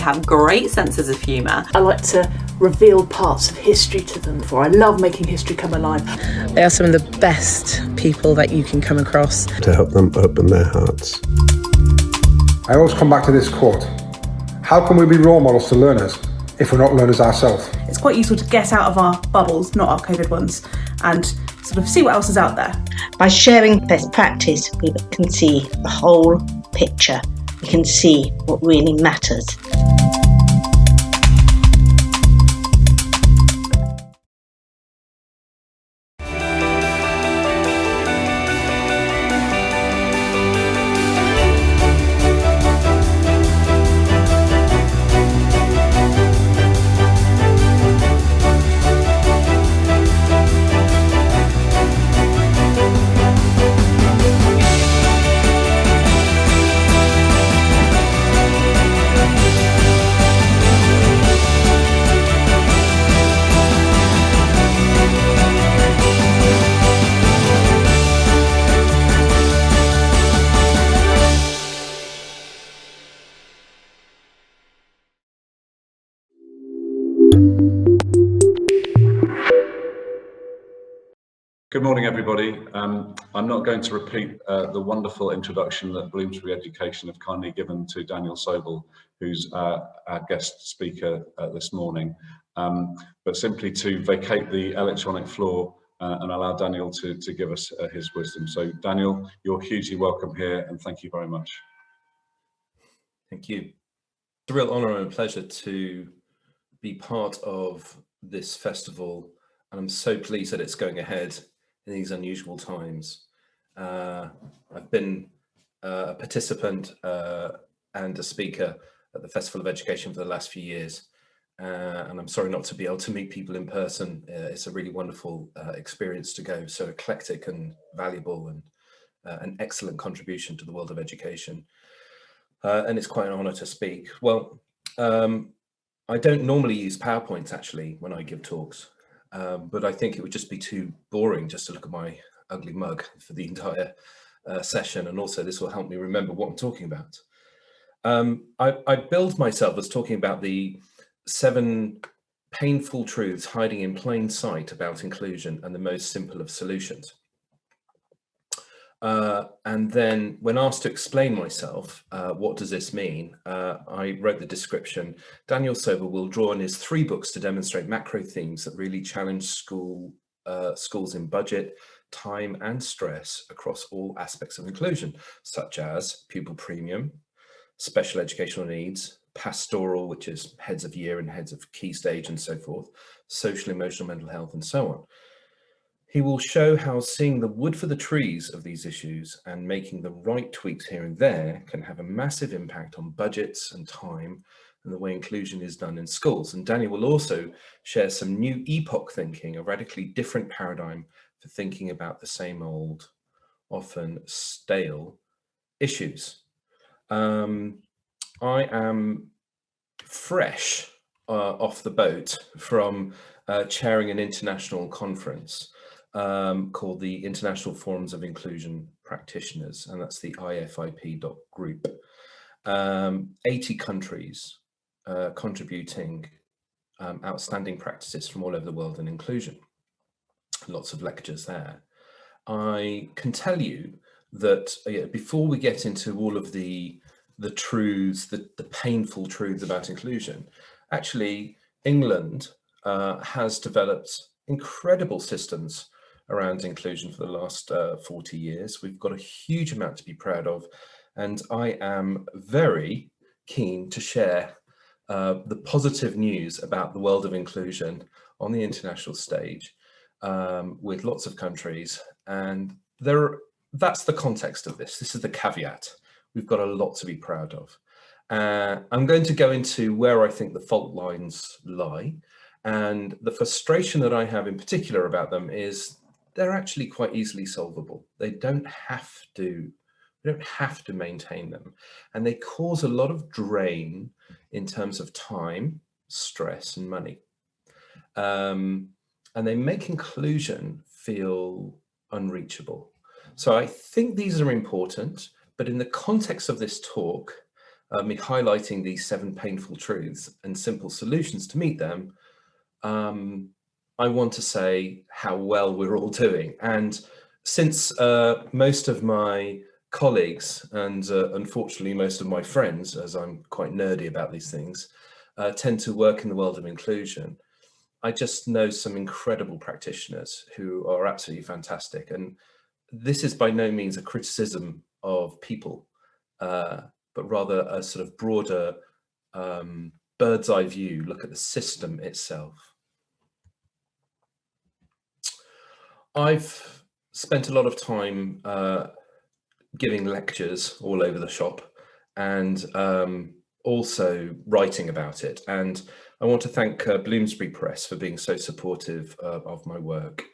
have great senses of humour. I like to reveal parts of history to them, for I love making history come alive. They are some of the best people that you can come across. To help them open their hearts. I always come back to this quote. How can we be role models to learners if we're not learners ourselves? It's quite useful to get out of our bubbles, not our COVID ones, and sort of see what else is out there. By sharing best practice, we can see the whole picture. We can see what really matters. Good morning, everybody. I'm not going to repeat the wonderful introduction that Bloomsbury Education have kindly given to Daniel Sobel, who's our guest speaker this morning, but simply to vacate the electronic floor and allow Daniel to give us his wisdom. So Daniel, you're hugely welcome here, and thank you very much. Thank you. It's a real honour and a pleasure to be part of this festival, and I'm so pleased that it's going ahead in these unusual times. I've been a participant and a speaker at the Festival of Education for the last few years, and I'm sorry not to be able to meet people in person. It's a really wonderful experience to go, so eclectic and valuable, and an excellent contribution to the world of education. And it's quite an honour to speak. Well, I don't normally use PowerPoints actually when I give talks. But I think it would just be too boring just to look at my ugly mug for the entire session, and also this will help me remember what I'm talking about. I billed myself as talking about the 7 painful truths hiding in plain sight about inclusion and the most simple of solutions. And then when asked to explain myself, what does this mean? I wrote the description. Daniel Sobel will draw on his 3 books to demonstrate macro themes that really challenge schools in budget, time and stress across all aspects of inclusion, such as Pupil Premium, special educational needs, pastoral, which is heads of year and heads of key stage and so forth, social, emotional, mental health, and so on. He will show how seeing the wood for the trees of these issues and making the right tweaks here and there can have a massive impact on budgets and time and the way inclusion is done in schools. And Daniel will also share some new epoch thinking, a radically different paradigm for thinking about the same old, often stale issues. I am fresh off the boat from chairing an international conference called the International Forums of Inclusion Practitioners, and that's the ifip.group. 80 countries contributing outstanding practices from all over the world in inclusion. Lots of lectures there. I can tell you that before we get into all of the truths, the painful truths about inclusion, actually England has developed incredible systems around inclusion for the last 40 years. We've got a huge amount to be proud of, and I am very keen to share the positive news about the world of inclusion on the international stage with lots of countries. And that's the context of this. This is the caveat. We've got a lot to be proud of. I'm going to go into where I think the fault lines lie, and the frustration that I have in particular about them is they're actually quite easily solvable. They don't have to maintain them, and they cause a lot of drain in terms of time, stress, and money. And they make inclusion feel unreachable. So I think these are important, but in the context of this talk, me highlighting these 7 painful truths and simple solutions to meet them, I want to say how well we're all doing. And since most of my colleagues and unfortunately most of my friends, as I'm quite nerdy about these things, tend to work in the world of inclusion, I just know some incredible practitioners who are absolutely fantastic. And this is by no means a criticism of people, but rather a sort of broader bird's eye view, look at the system itself. I've spent a lot of time giving lectures all over the shop and also writing about it. And I want to thank Bloomsbury Press for being so supportive of my work.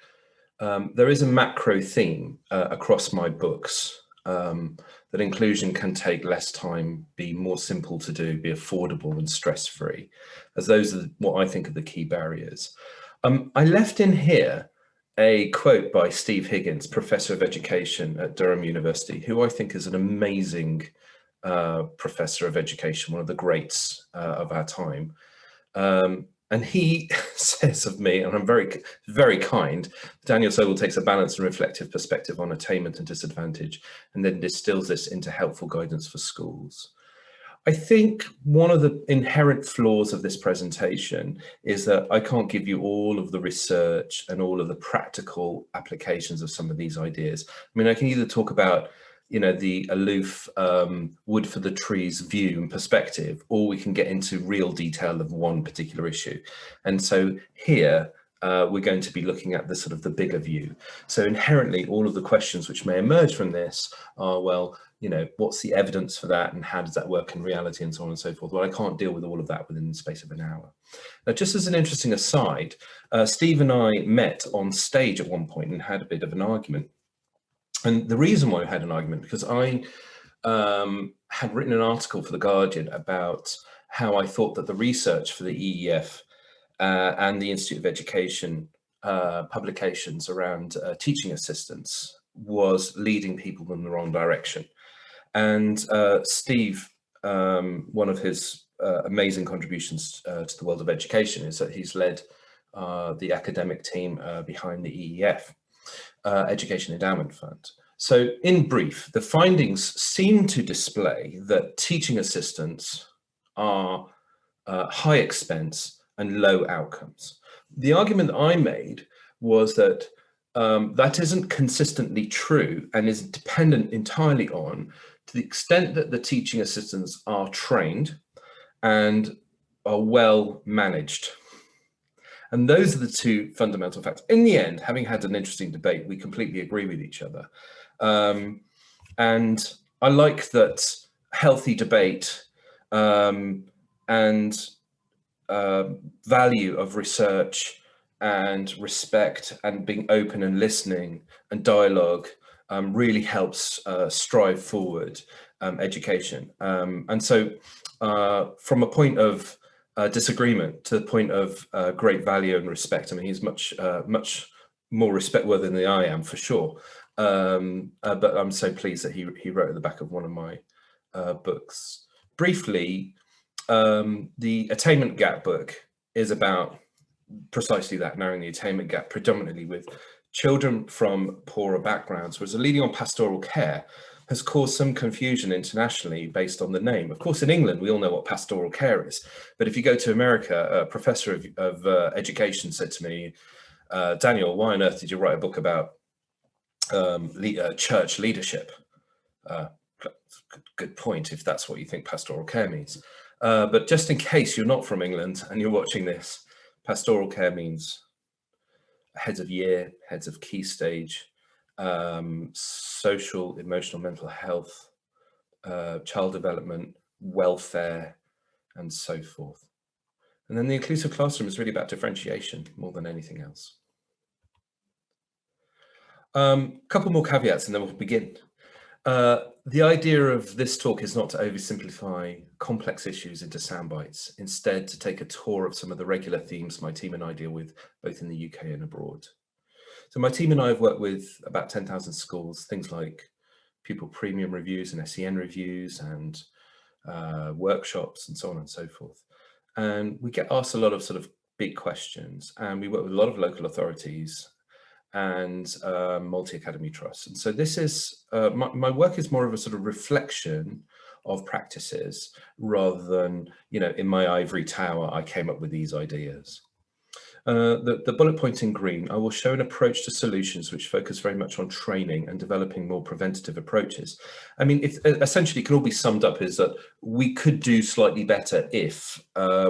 There is a macro theme across my books that inclusion can take less time, be more simple to do, be affordable and stress-free, as those are what I think are the key barriers. I left in here a quote by Steve Higgins, Professor of Education at Durham University, who I think is an amazing professor of education, one of the greats of our time. And he says of me, and I'm very, very kind, Daniel Sobel takes a balanced and reflective perspective on attainment and disadvantage, and then distills this into helpful guidance for schools. I think one of the inherent flaws of this presentation is that I can't give you all of the research and all of the practical applications of some of these ideas. I mean, I can either talk about, you know, the aloof wood for the trees view and perspective, or we can get into real detail of one particular issue. And so here we're going to be looking at the sort of the bigger view. So inherently, all of the questions which may emerge from this are, well, you know, what's the evidence for that and how does that work in reality and so on and so forth. Well, I can't deal with all of that within the space of an hour. Now, just as an interesting aside, Steve and I met on stage at one point and had a bit of an argument. And the reason why we had an argument, because I had written an article for The Guardian about how I thought that the research for the EEF and the Institute of Education publications around teaching assistants was leading people in the wrong direction. And Steve, one of his amazing contributions to the world of education is that he's led the academic team behind the EEF, Education Endowment Fund. So in brief, the findings seem to display that teaching assistants are high expense and low outcomes. The argument that I made was that that isn't consistently true and is dependent entirely on, to the extent that the teaching assistants are trained and are well managed. And those are the two fundamental facts. In the end, having had an interesting debate, we completely agree with each other. And I like that healthy debate and value of research and respect and being open and listening and dialogue really helps strive forward education. And so from a point of disagreement to the point of great value and respect, I mean, he's much more respect worthy than I am, for sure. But I'm so pleased that he wrote at the back of one of my books. Briefly, the Attainment Gap book is about precisely that, narrowing the attainment gap predominantly with children from poorer backgrounds, whereas the leading on pastoral care has caused some confusion internationally based on the name. Of course, in England, we all know what pastoral care is, but if you go to America, a professor of education said to me, Daniel, why on earth did you write a book about church leadership? Good point, if that's what you think pastoral care means. But just in case you're not from England and you're watching this, pastoral care means heads of year, heads of key stage, social, emotional, mental health, child development, welfare, and so forth. And then the inclusive classroom is really about differentiation more than anything else. Couple more caveats and then we'll begin. The idea of this talk is not to oversimplify complex issues into sound bites, instead to take a tour of some of the regular themes my team and I deal with both in the UK and abroad. So my team and I have worked with about 10,000 schools, things like Pupil Premium reviews and SEN reviews and workshops and so on and so forth. And we get asked a lot of sort of big questions, and we work with a lot of local authorities and multi-academy trusts. And so this is, my work is more of a sort of reflection of practices rather than, you know, in my ivory tower, I came up with these ideas. The bullet point in green, I will show an approach to solutions which focus very much on training and developing more preventative approaches. I mean, essentially it can all be summed up is that we could do slightly better if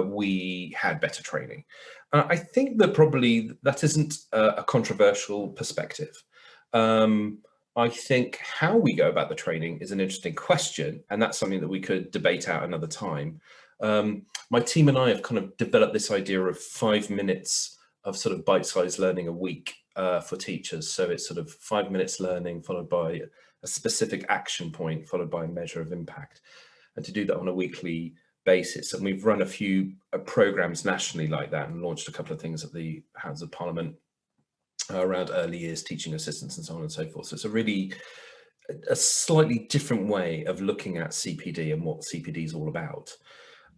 we had better training. I think that probably that isn't a controversial perspective. I think how we go about the training is an interesting question, and that's something that we could debate out another time. My team and I have kind of developed this idea of 5 minutes of sort of bite-sized learning a week for teachers. So it's sort of 5 minutes learning followed by a specific action point followed by a measure of impact, and to do that on a weekly basis. And we've run a few programs nationally like that and launched a couple of things at the Houses of Parliament around early years teaching assistants and so on and so forth. So it's a slightly different way of looking at CPD and what CPD is all about.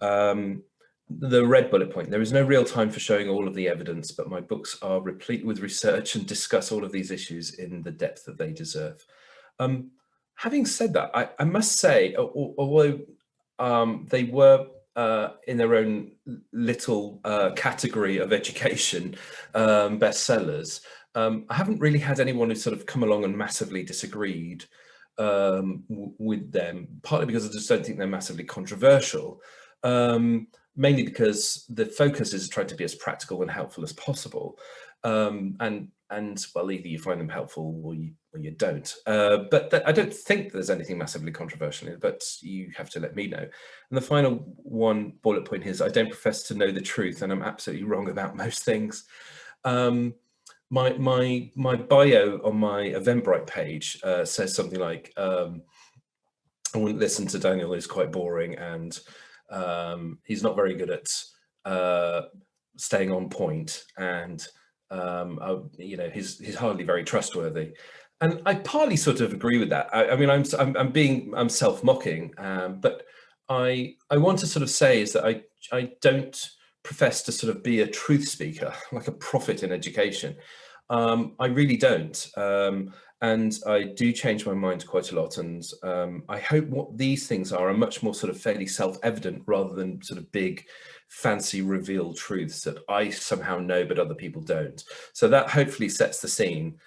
The red bullet point, there is no real time for showing all of the evidence, but my books are replete with research and discuss all of these issues in the depth that they deserve. Having said that, I must say, although they were in their own little category of education bestsellers, I haven't really had anyone who sort of come along and massively disagreed with them, partly because I just don't think they're massively controversial, mainly because the focus is trying to be as practical and helpful as possible. And well, either you find them helpful or you don't. But I don't think there's anything massively controversial in it, but you have to let me know. And the final one bullet point is, I don't profess to know the truth, and I'm absolutely wrong about most things. My bio on my Eventbrite page says something like, I wouldn't listen to Daniel, he's quite boring, and he's not very good at staying on point, and you know, he's hardly very trustworthy. And I partly sort of agree with that. I mean, I'm self-mocking, but I want to sort of say is that I don't profess to sort of be a truth speaker, like a prophet in education. I really don't. And I do change my mind quite a lot. And I hope what these things are much more sort of fairly self-evident rather than sort of big, fancy revealed truths that I somehow know, but other people don't. So that hopefully sets the scene.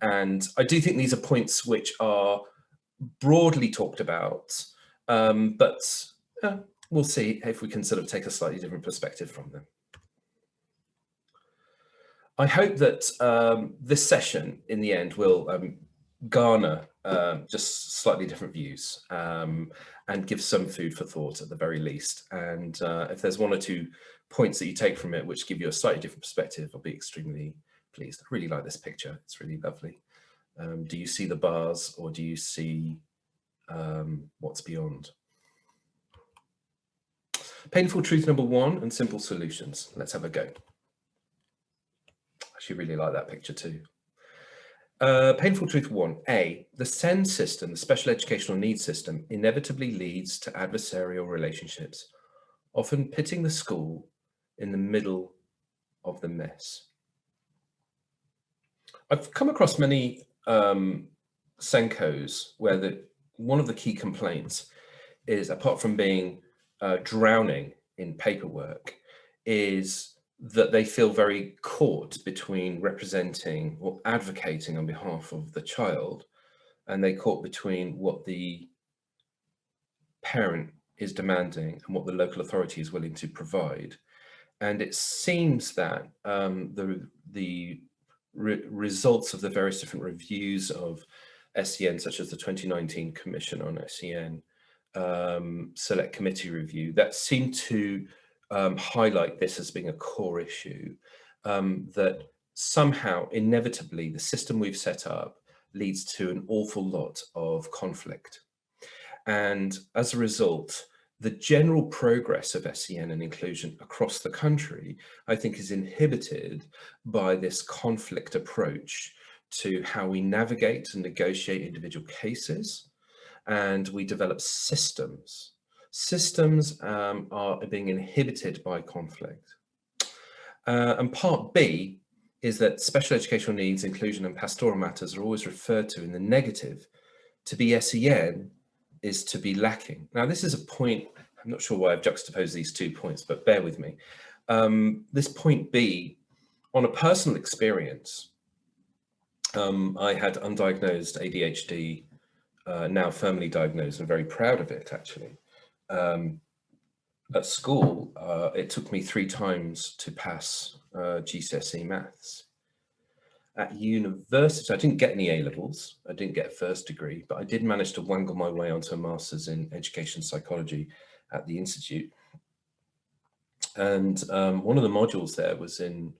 And I do think these are points which are broadly talked about, but we'll see if we can sort of take a slightly different perspective from them. I hope that this session in the end will garner just slightly different views and give some food for thought at the very least. And if there's one or two points that you take from it which give you a slightly different perspective, I'll be extremely pleased. I really like this picture. It's really lovely. Do you see the bars, or do you see what's beyond? Painful truth number 1 and simple solutions. Let's have a go. I actually really like that picture too. Painful truth 1. A, the SEND system, the special educational needs system, inevitably leads to adversarial relationships, often pitting the school in the middle of the mess. I've come across many SENCOs where one of the key complaints is, apart from being drowning in paperwork, is that they feel very caught between representing or advocating on behalf of the child, and they caught between what the parent is demanding and what the local authority is willing to provide. And it seems that the results of the various different reviews of SEN, such as the 2019 Commission on SEN Select Committee review, that seem to highlight this as being a core issue, that somehow inevitably the system we've set up leads to an awful lot of conflict. And as a result, the general progress of SEN and inclusion across the country, I think, is inhibited by this conflict approach to how we navigate and negotiate individual cases, and we develop systems. Systems are being inhibited by conflict. And part B is that special educational needs, inclusion and pastoral matters are always referred to in the negative. To be SEN is to be lacking. Now, this is a point, I'm not sure why I've juxtaposed these 2 points, but bear with me. This point B, on a personal experience, I had undiagnosed ADHD, now firmly diagnosed, and very proud of it, actually. At school, it took me 3 times to pass GCSE maths. At university, I didn't get any A-levels, I didn't get a first degree, but I did manage to wangle my way onto a master's in education psychology at the Institute. And one of the modules there was in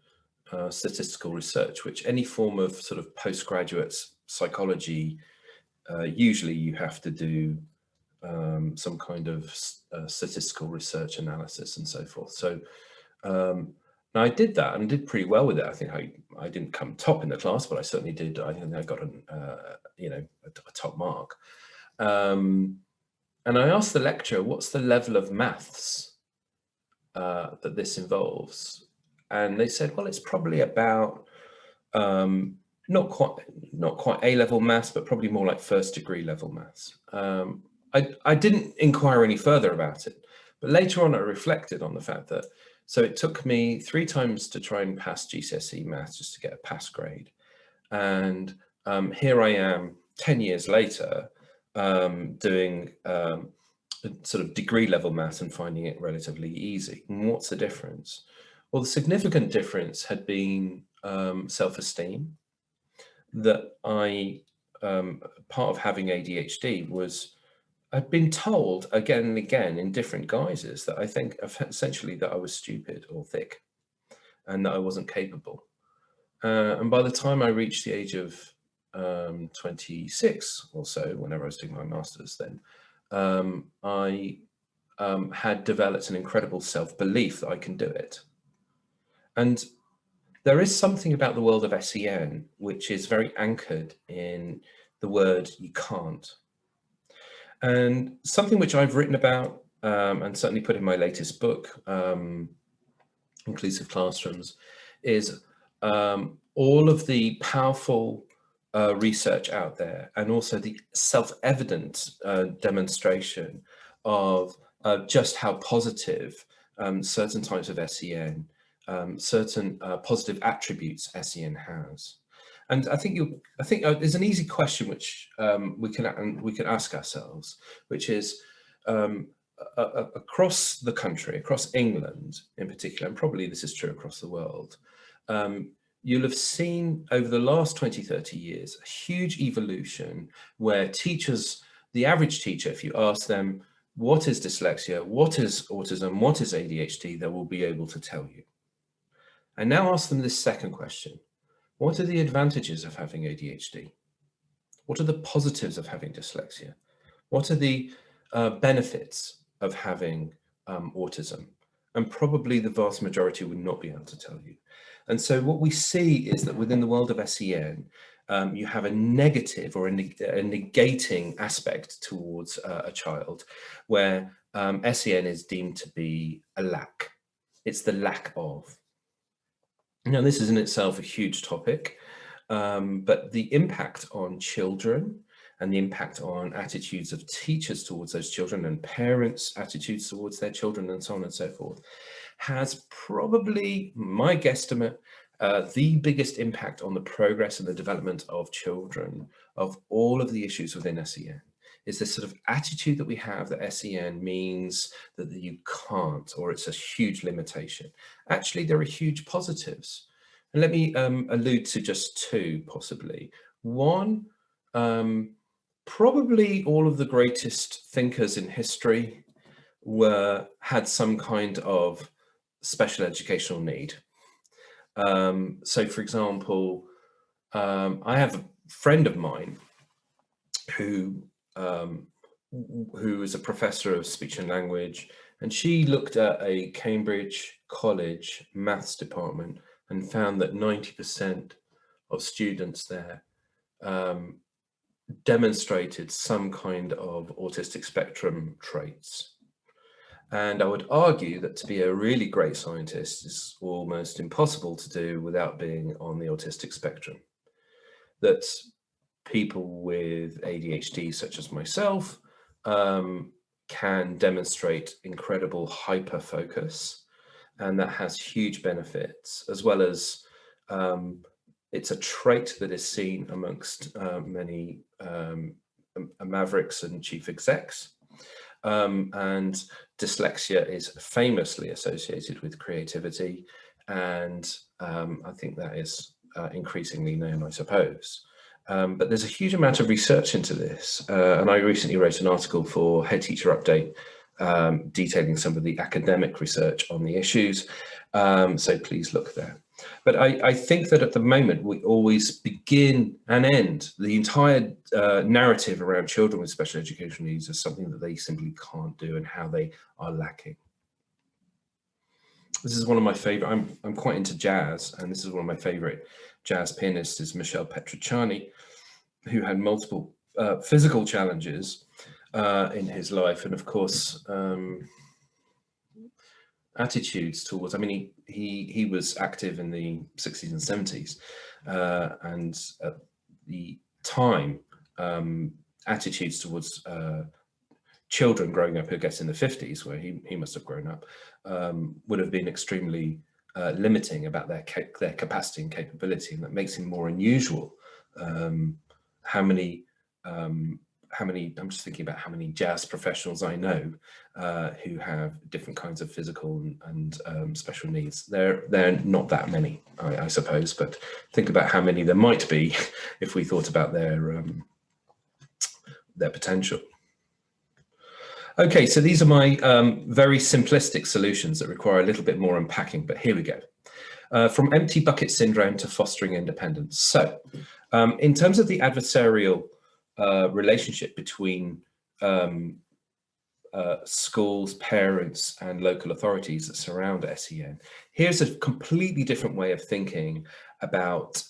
statistical research, which any form of sort of postgraduate psychology, usually you have to do some kind of statistical research analysis and so forth. So now I did that and did pretty well with it. I think I didn't come top in the class, but I certainly did. I think I got a top mark. And I asked the lecturer, what's the level of maths that this involves? And they said, well, it's probably about not quite A-level maths, but probably more like first degree level maths. I didn't inquire any further about it, but later on I reflected on the fact that, so it took me 3 times to try and pass GCSE maths just to get a pass grade. And here I am 10 years later doing sort of degree level maths and finding it relatively easy. And what's the difference? Well, the significant difference had been self-esteem. That part of having ADHD was, I've been told again and again in different guises that I think essentially that I was stupid or thick and that I wasn't capable. And by the time I reached the age of 26 or so, whenever I was doing my master's then, I had developed an incredible self-belief that I can do it. And there is something about the world of SEN which is very anchored in the word you can't. And something which I've written about and certainly put in my latest book, Inclusive Classrooms, is all of the powerful research out there and also the self-evident demonstration of just how positive certain types of SEN, certain positive attributes SEN has. And I think there's an easy question which we can ask ourselves, which is across the country, across England in particular, and probably this is true across the world, you'll have seen over the last 20, 30 years, a huge evolution where teachers, the average teacher, if you ask them, what is dyslexia, what is autism, what is ADHD, they will be able to tell you. And now ask them this second question. What are the advantages of having ADHD? What are the positives of having dyslexia? What are the benefits of having autism? And probably the vast majority would not be able to tell you. And so what we see is that within the world of SEN, you have a negative or a negating aspect towards a child where SEN is deemed to be a lack. It's the lack of. Now, this is in itself a huge topic, but the impact on children and the impact on attitudes of teachers towards those children and parents' attitudes towards their children and so on and so forth has probably, my guesstimate, the biggest impact on the progress and the development of children of all of the issues within SEN. Is this sort of attitude that we have that SEN means that you can't, or it's a huge limitation. Actually, there are huge positives. And let me allude to just 2, possibly. One, probably all of the greatest thinkers in history had some kind of special educational need. So, for example, I have a friend of mine who is a professor of speech and language, and she looked at a Cambridge College maths department and found that 90% of students there demonstrated some kind of autistic spectrum traits. And I would argue that to be a really great scientist is almost impossible to do without being on the autistic spectrum. That people with ADHD, such as myself, can demonstrate incredible hyper-focus, and that has huge benefits, as well as it's a trait that is seen amongst many mavericks and chief execs. And dyslexia is famously associated with creativity, and I think that is increasingly known, I suppose. But there's a huge amount of research into this, and I recently wrote an article for Head Teacher Update detailing some of the academic research on the issues, so please look there. But I think that at the moment we always begin and end the entire narrative around children with special educational needs as something that they simply can't do and how they are lacking. This is one of my favorite, I'm quite into jazz, and this is one of my favorite jazz pianists is Michel Petrucciani, who had multiple physical challenges in his life, and of course attitudes towards, I mean, he was active in the 60s and 70s, and at the time attitudes towards children growing up, I guess in the 50s, where he must have grown up, would have been extremely limiting about their capacity and capability, and that makes him more unusual. How many, I'm just thinking about how many jazz professionals I know who have different kinds of physical and special needs. They're not that many, I suppose, but think about how many there might be if we thought about their potential. Okay, so these are my very simplistic solutions that require a little bit more unpacking, but here we go. From empty bucket syndrome to fostering independence. So in terms of the adversarial relationship between schools, parents, and local authorities that surround SEN, here's a completely different way of thinking about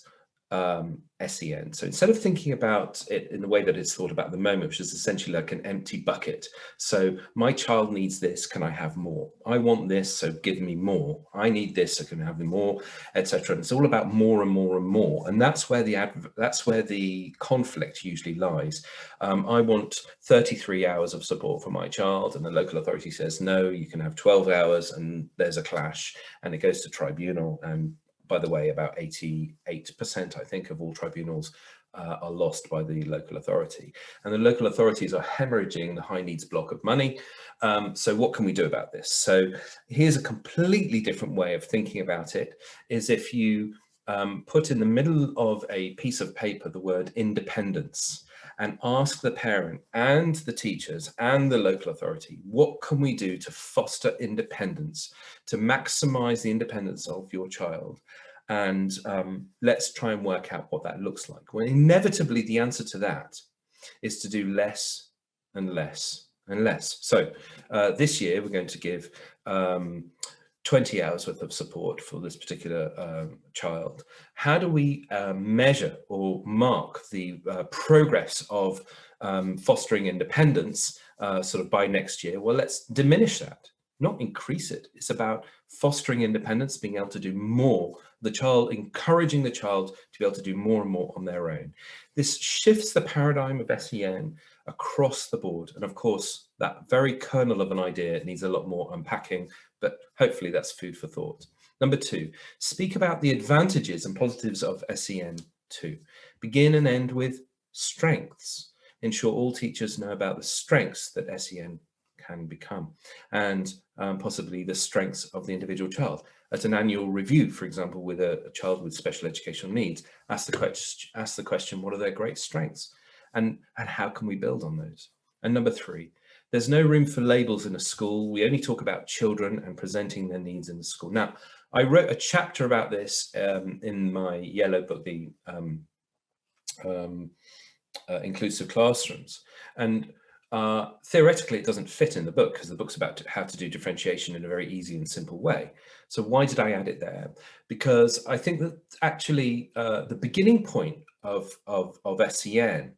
SEN. So instead of thinking about it in the way that it's thought about at the moment, which is essentially like an empty bucket. So my child needs this, can I have more? I want this, so give me more. I need this, so can I have more, etc. And it's all about more and more and more. And that's where the conflict usually lies. I want 33 hours of support for my child, and the local authority says, no, you can have 12 hours, and there's a clash, and it goes to tribunal. And by the way, about 88%, I think, of all tribunals are lost by the local authority. And the local authorities are hemorrhaging the high needs block of money. So what can we do about this? So here's a completely different way of thinking about it, is if you put in the middle of a piece of paper the word independence, and ask the parent and the teachers and the local authority, what can we do to foster independence, to maximize the independence of your child? And let's try and work out what that looks like. Well, inevitably, the answer to that is to do less and less and less. So this year, we're going to give 20 hours worth of support for this particular child. How do we measure or mark the progress of fostering independence sort of by next year? Well, let's diminish that, not increase it. It's about fostering independence, being able to do more, the child, encouraging the child to be able to do more and more on their own. This shifts the paradigm of SEN across the board. And of course, that very kernel of an idea needs a lot more unpacking, but hopefully that's food for thought. Number two, speak about the advantages and positives of SEN2. Begin and end with strengths. Ensure all teachers know about the strengths that SEN can become, and possibly the strengths of the individual child. At an annual review, for example, with a child with special educational needs, ask the question, what are their great strengths? And how can we build on those? And number three, there's no room for labels in a school. We only talk about children and presenting their needs in the school. Now, I wrote a chapter about this in my yellow book, the Inclusive Classrooms. And theoretically, it doesn't fit in the book because the book's about how to do differentiation in a very easy and simple way. So why did I add it there? Because I think that actually the beginning point of SEN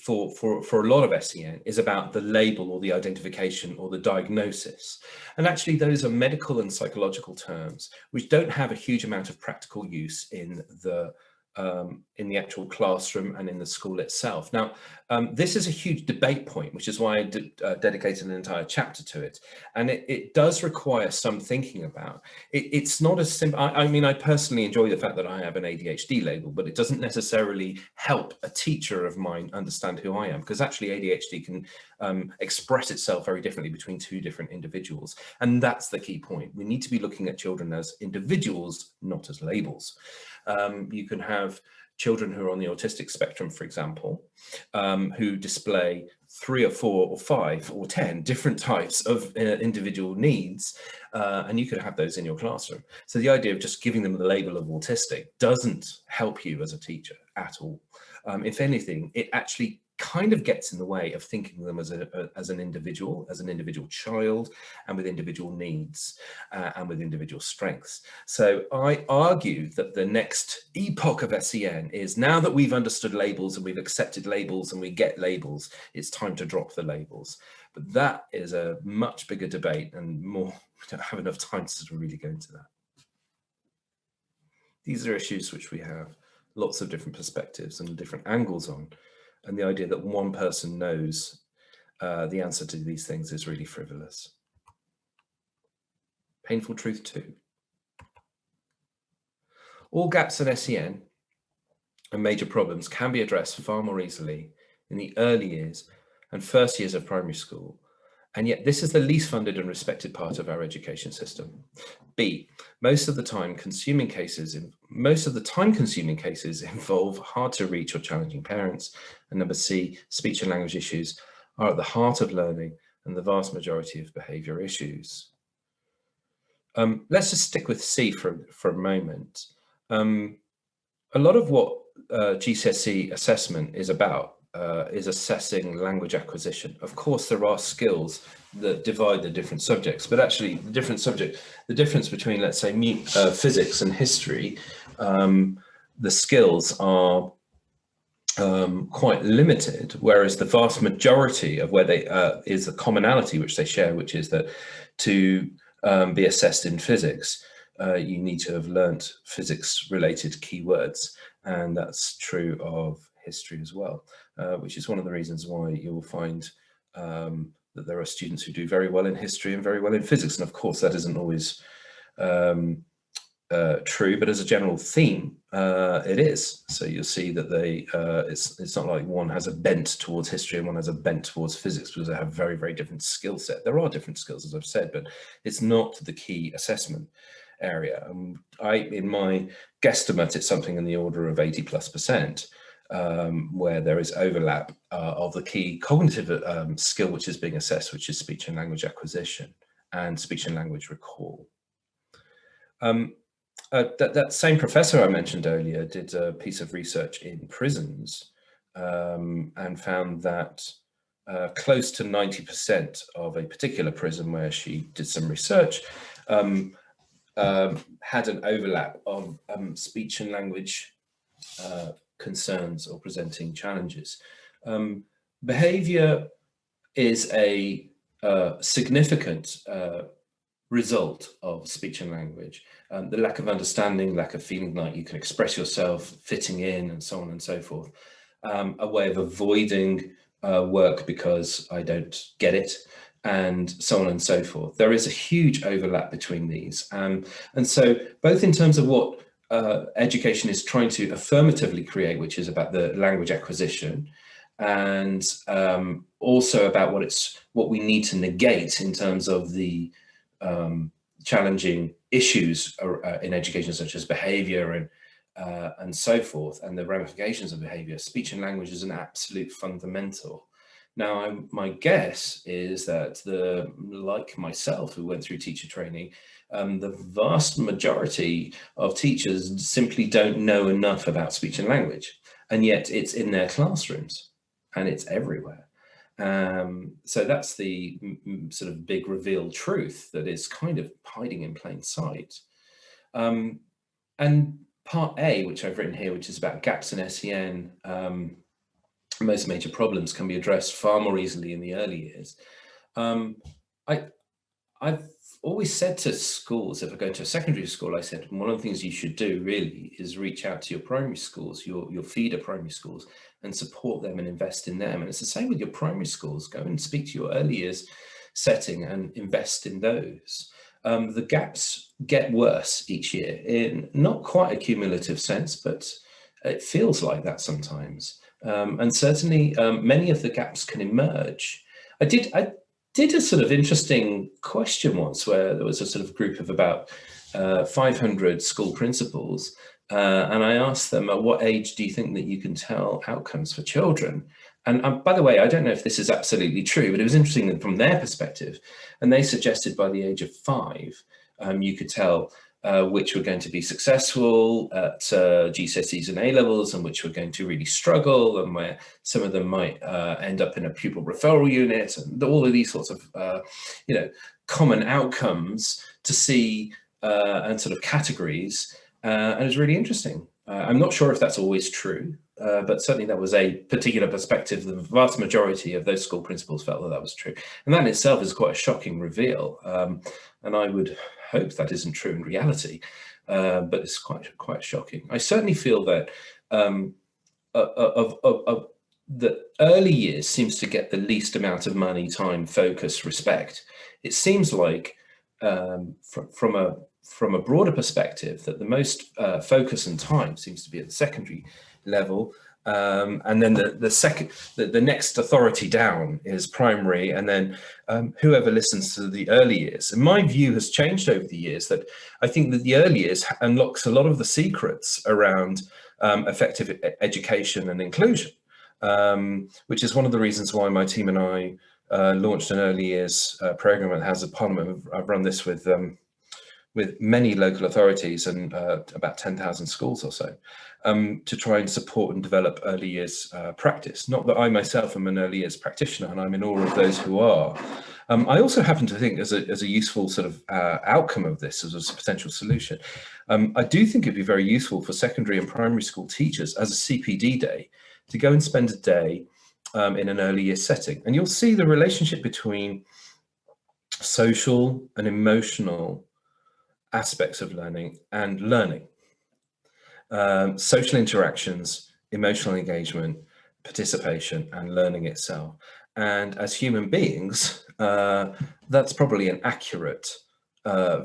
for a lot of SEN is about the label or the identification or the diagnosis. And actually those are medical and psychological terms which don't have a huge amount of practical use in the actual classroom and in the school itself. Now, this is a huge debate point, which is why I dedicated an entire chapter to it. And it does require some thinking about. It's not as simple. I mean, I personally enjoy the fact that I have an ADHD label, but it doesn't necessarily help a teacher of mine understand who I am, because actually ADHD can express itself very differently between two different individuals. And that's the key point. We need to be looking at children as individuals, not as labels. You can have children who are on the autistic spectrum, for example, who display 3 or 4 or 5 or 10 different types of individual needs, and you could have those in your classroom. So the idea of just giving them the label of autistic doesn't help you as a teacher at all. If anything, it actually kind of gets in the way of thinking of them as an individual child, and with individual needs and with individual strengths. So I argue that the next epoch of SEN is, now that we've understood labels and we've accepted labels and we get labels, it's time to drop the labels. But that is a much bigger debate, and more, we don't have enough time to sort of really go into that. These are issues which we have lots of different perspectives and different angles on. And the idea that one person knows the answer to these things is really frivolous. Painful truth 2. All gaps in SEN and major problems can be addressed far more easily in the early years and first years of primary school. And yet this is the least funded and respected part of our education system. B, most of the time consuming cases involve hard to reach or challenging parents. And number C, speech and language issues are at the heart of learning and the vast majority of behaviour issues. Let's just stick with C for a moment. A lot of what GCSE assessment is about is assessing language acquisition. Of course, there are skills that divide the different subjects, but actually the difference between, let's say, physics and history, the skills are quite limited, whereas the vast majority of where they is the commonality which they share, which is that to be assessed in physics, you need to have learnt physics-related keywords, and that's true of history as well, which is one of the reasons why you'll find that there are students who do very well in history and very well in physics. And of course, that isn't always true, but as a general theme, it is. So you'll see that it's not like one has a bent towards history and one has a bent towards physics, because they have very, very different skill set. There are different skills, as I've said, but it's not the key assessment area. In my guesstimate, it's something in the order of 80+%. Where there is overlap of the key cognitive skill which is being assessed, which is speech and language acquisition and speech and language recall. That same professor I mentioned earlier did a piece of research in prisons and found that close to 90% of a particular prison where she did some research had an overlap of speech and language concerns or presenting challenges. Behavior is a significant result of speech and language. The lack of understanding, lack of feeling like you can express yourself, fitting in, and so on and so forth. A way of avoiding work because I don't get it, and so on and so forth. There is a huge overlap between these. And so both in terms of what education is trying to affirmatively create, which is about the language acquisition, and also about what we need to negate in terms of the challenging issues in education, such as behaviour and so forth, and the ramifications of behaviour. Speech and language is an absolute fundamental. Now, my guess is that like myself, who went through teacher training, the vast majority of teachers simply don't know enough about speech and language, and yet it's in their classrooms and it's everywhere. So that's the sort of big revealed truth that is kind of hiding in plain sight. And part A, which I've written here, which is about gaps in SEN, most major problems can be addressed far more easily in the early years. I've always said to schools, if I go to a secondary school, I said, one of the things you should do really is reach out to your primary schools, your feeder primary schools, and support them and invest in them. And it's the same with your primary schools. Go and speak to your early years setting and invest in those. The gaps get worse each year in not quite a cumulative sense, but it feels like that sometimes. And certainly many of the gaps can emerge. I did a sort of interesting question once where there was a sort of group of about 500 school principals, and I asked them, at what age do you think that you can tell outcomes for children? And by the way, I don't know if this is absolutely true, but it was interesting from their perspective. And they suggested by the age of 5, you could tell which were going to be successful at GCSEs and A-levels and which were going to really struggle, and where some of them might end up in a pupil referral unit, and all of these sorts of common outcomes to see and sort of categories. And it was really interesting. I'm not sure if that's always true, but certainly that was a particular perspective. The vast majority of those school principals felt that that was true. And that in itself is quite a shocking reveal. And I would hope that isn't true in reality, but it's quite shocking. I certainly feel that the early years seems to get the least amount of money, time, focus, respect. It seems like from a broader perspective that the most focus and time seems to be at the secondary level, and then the next authority down is primary, and then whoever listens to the early years. And my view has changed over the years, that I think that the early years unlocks a lot of the secrets around effective education and inclusion, which is one of the reasons why my team and I launched an early years program at House of Parliament. I've run this with many local authorities and about 10,000 schools or so, to try and support and develop early years practice. Not that I myself am an early years practitioner, and I'm in awe of those who are. I also happen to think, as a useful sort of outcome of this, as a potential solution, I do think it'd be very useful for secondary and primary school teachers as a CPD day to go and spend a day in an early years setting. And you'll see the relationship between social and emotional aspects of learning and learning, social interactions, emotional engagement, participation, and learning itself. And as human beings, that's probably an accurate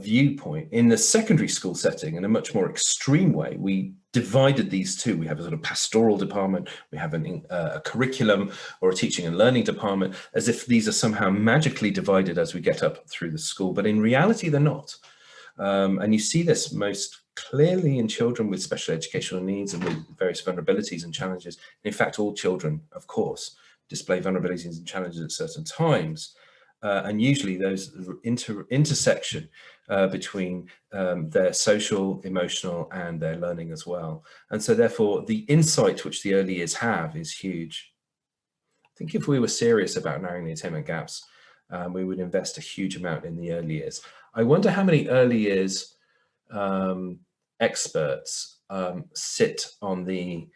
viewpoint. In the secondary school setting, in a much more extreme way, we divided these two. We have a sort of pastoral department, we have a curriculum or a teaching and learning department, as if these are somehow magically divided as we get up through the school, but in reality they're not. And you see this most clearly in children with special educational needs and with various vulnerabilities and challenges. In fact, all children, of course, display vulnerabilities and challenges at certain times. And usually those intersection between their social, emotional, and their learning as well. And so therefore, the insight which the early years have is huge. I think if we were serious about narrowing the attainment gaps, we would invest a huge amount in the early years. I wonder how many early years experts sit on the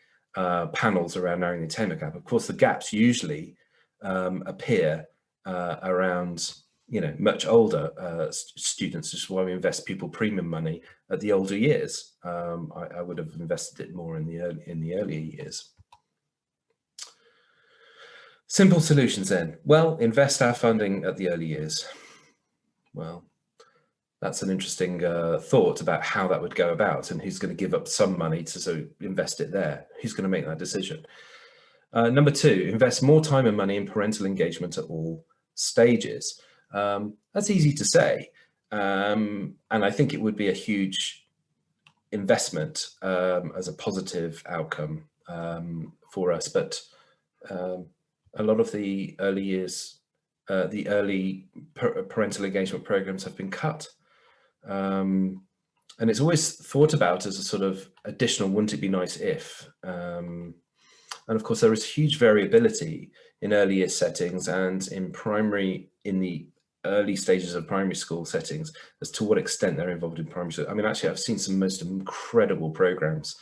panels around narrowing the attainment gap. Of course, the gaps usually appear around much older students, which is why we invest Pupil Premium money at the older years. I would have invested it more in the earlier years. Simple solutions then. Well, invest our funding at the early years. Well, that's an interesting thought about how that would go about, and who's going to give up some money to invest it there. Who's going to make that decision? Number 2, invest more time and money in parental engagement at all stages. That's easy to say, and I think it would be a huge investment as a positive outcome for us, but a lot of the early years, the early parental engagement programs have been cut. And it's always thought about as a sort of additional, wouldn't it be nice if? And of course, there is huge variability in early year settings and in the early stages of primary school settings as to what extent they're involved in primary school. I mean, actually, I've seen some most incredible programs,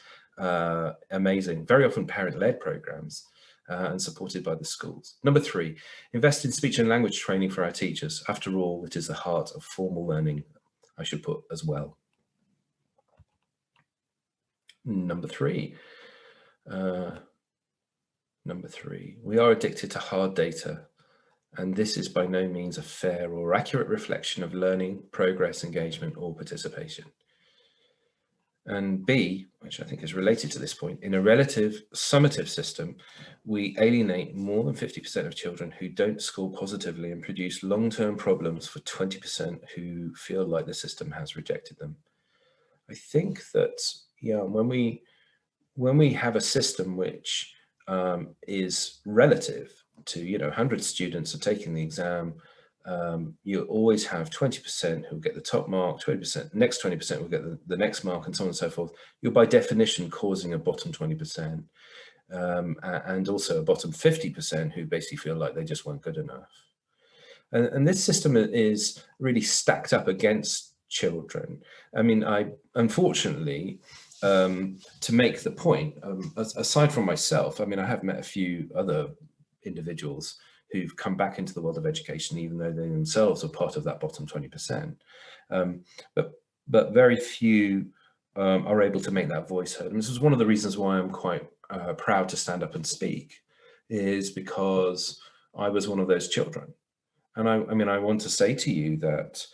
amazing, very often parent-led programs, and supported by the schools. Number 3, invest in speech and language training for our teachers. After all, it is the heart of formal learning, I should put as well. Number 3, we are addicted to hard data, and this is by no means a fair or accurate reflection of learning, progress, engagement, or participation. And B, which I think is related to this point, in a relative summative system, we alienate more than 50% of children who don't score positively and produce long-term problems for 20% who feel like the system has rejected them. I think that, yeah, when we have a system which is relative to, 100 students are taking the exam, you'll always have 20% who'll get the top mark, 20%, next 20% will get the next mark, and so on and so forth. You're by definition causing a bottom 20%, and also a bottom 50% who basically feel like they just weren't good enough. And this system is really stacked up against children. I mean, unfortunately, to make the point, aside from myself, I mean, I have met a few other individuals who've come back into the world of education, even though they themselves are part of that bottom 20%. But very few are able to make that voice heard. And this is one of the reasons why I'm quite proud to stand up and speak, is because I was one of those children. And I mean, I want to say to you that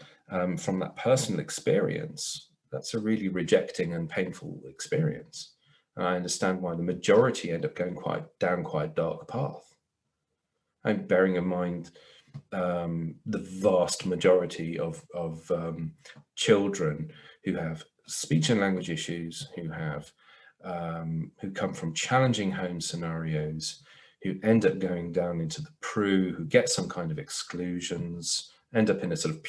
from that personal experience, that's a really rejecting and painful experience. And I understand why the majority end up going down quite a dark path. And bearing in mind the vast majority of children who have speech and language issues, who come from challenging home scenarios, who end up going down into the PRU, who get some kind of exclusions, end up in a sort of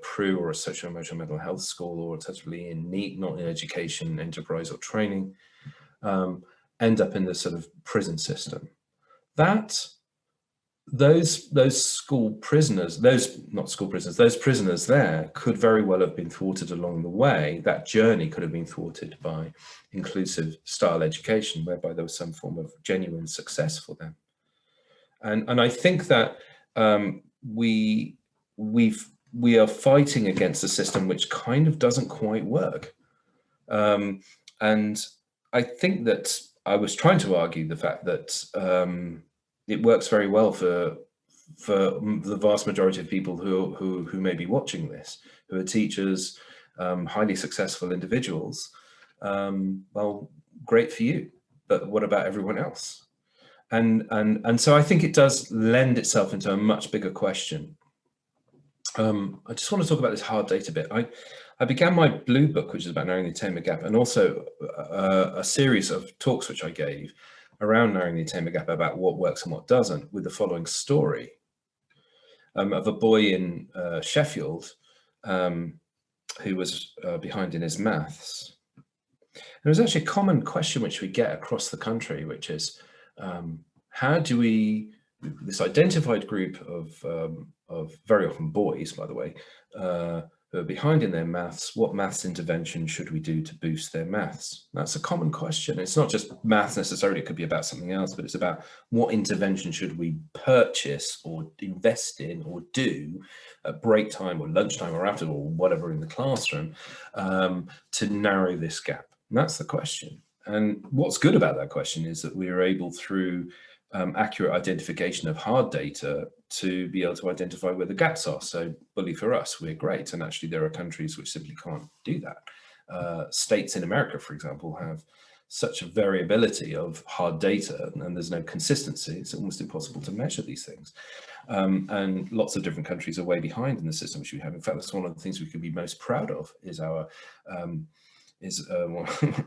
PRU or a social emotional mental health school, or totally in NEET, not in education, enterprise or training, end up in the sort of prison system. Those school prisoners, those prisoners there could very well have been thwarted along the way. That journey could have been thwarted by inclusive style education, whereby there was some form of genuine success for them. And I think that we are fighting against a system which kind of doesn't quite work. And I think that I was trying to argue the fact that it works very well for the vast majority of people who may be watching this, who are teachers, highly successful individuals. Well, great for you, but what about everyone else? And so I think it does lend itself into a much bigger question. I just want to talk about this hard data bit. I began my blue book, which is about narrowing the attainment gap, and also a series of talks which I gave around narrowing the attainment gap about what works and what doesn't, with the following story of a boy in Sheffield who was behind in his maths. There was actually a common question which we get across the country, which is how do we, this identified group of very often boys, by the way, who are behind in their maths, what maths intervention should we do to boost their maths? That's a common question. It's not just maths necessarily, it could be about something else, but it's about what intervention should we purchase or invest in or do at break time or lunchtime or after or whatever in the classroom to narrow this gap. And that's the question. And what's good about that question is that we are able, through accurate identification of hard data, to be able to identify where the gaps are. So bully for us, we're great. And actually there are countries which simply can't do that. States in America, for example, have such a variability of hard data and there's no consistency. It's almost impossible to measure these things. And lots of different countries are way behind in the system which we have. In fact, that's one of the things we could be most proud of, is our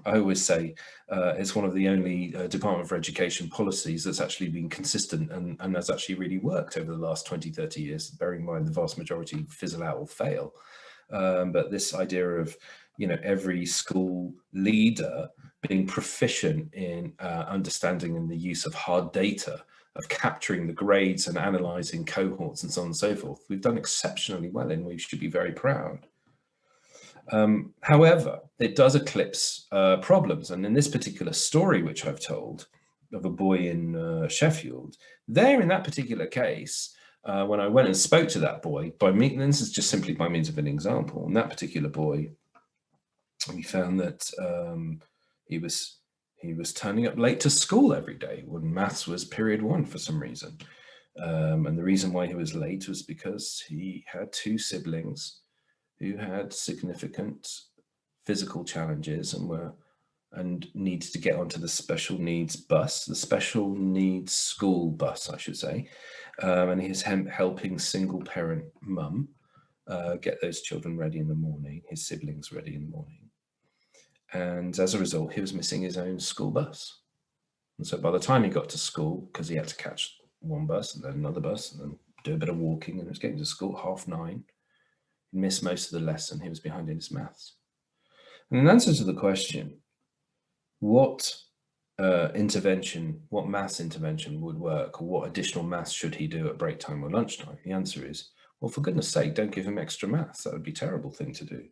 I always say it's one of the only Department for Education policies that's actually been consistent and has actually really worked over the last 20, 30 years, bearing in mind the vast majority fizzle out or fail. But this idea of, every school leader being proficient in understanding and the use of hard data of capturing the grades and analysing cohorts and so on and so forth. We've done exceptionally well, and we should be very proud. However, it does eclipse problems. And in this particular story, which I've told of a boy in Sheffield, there in that particular case, when I went and spoke to that boy, and this is just simply by means of an example, and that particular boy, we found that he was turning up late to school every day when maths was period 1 for some reason. And the reason why he was late was because he had 2 siblings who had significant physical challenges and needed to get onto the special needs bus, the special needs school bus, I should say. And he's helping single parent mum get those children ready in the morning, his siblings ready in the morning. And as a result, he was missing his own school bus. And so by the time he got to school, because he had to catch one bus and then another bus and then do a bit of walking, and he was getting to school at 9:30, he missed most of the lesson. He was behind in his maths. And in answer to the question, what maths intervention would work, or what additional maths should he do at break time or lunchtime? The answer is, well, for goodness sake, don't give him extra maths. That would be a terrible thing to do.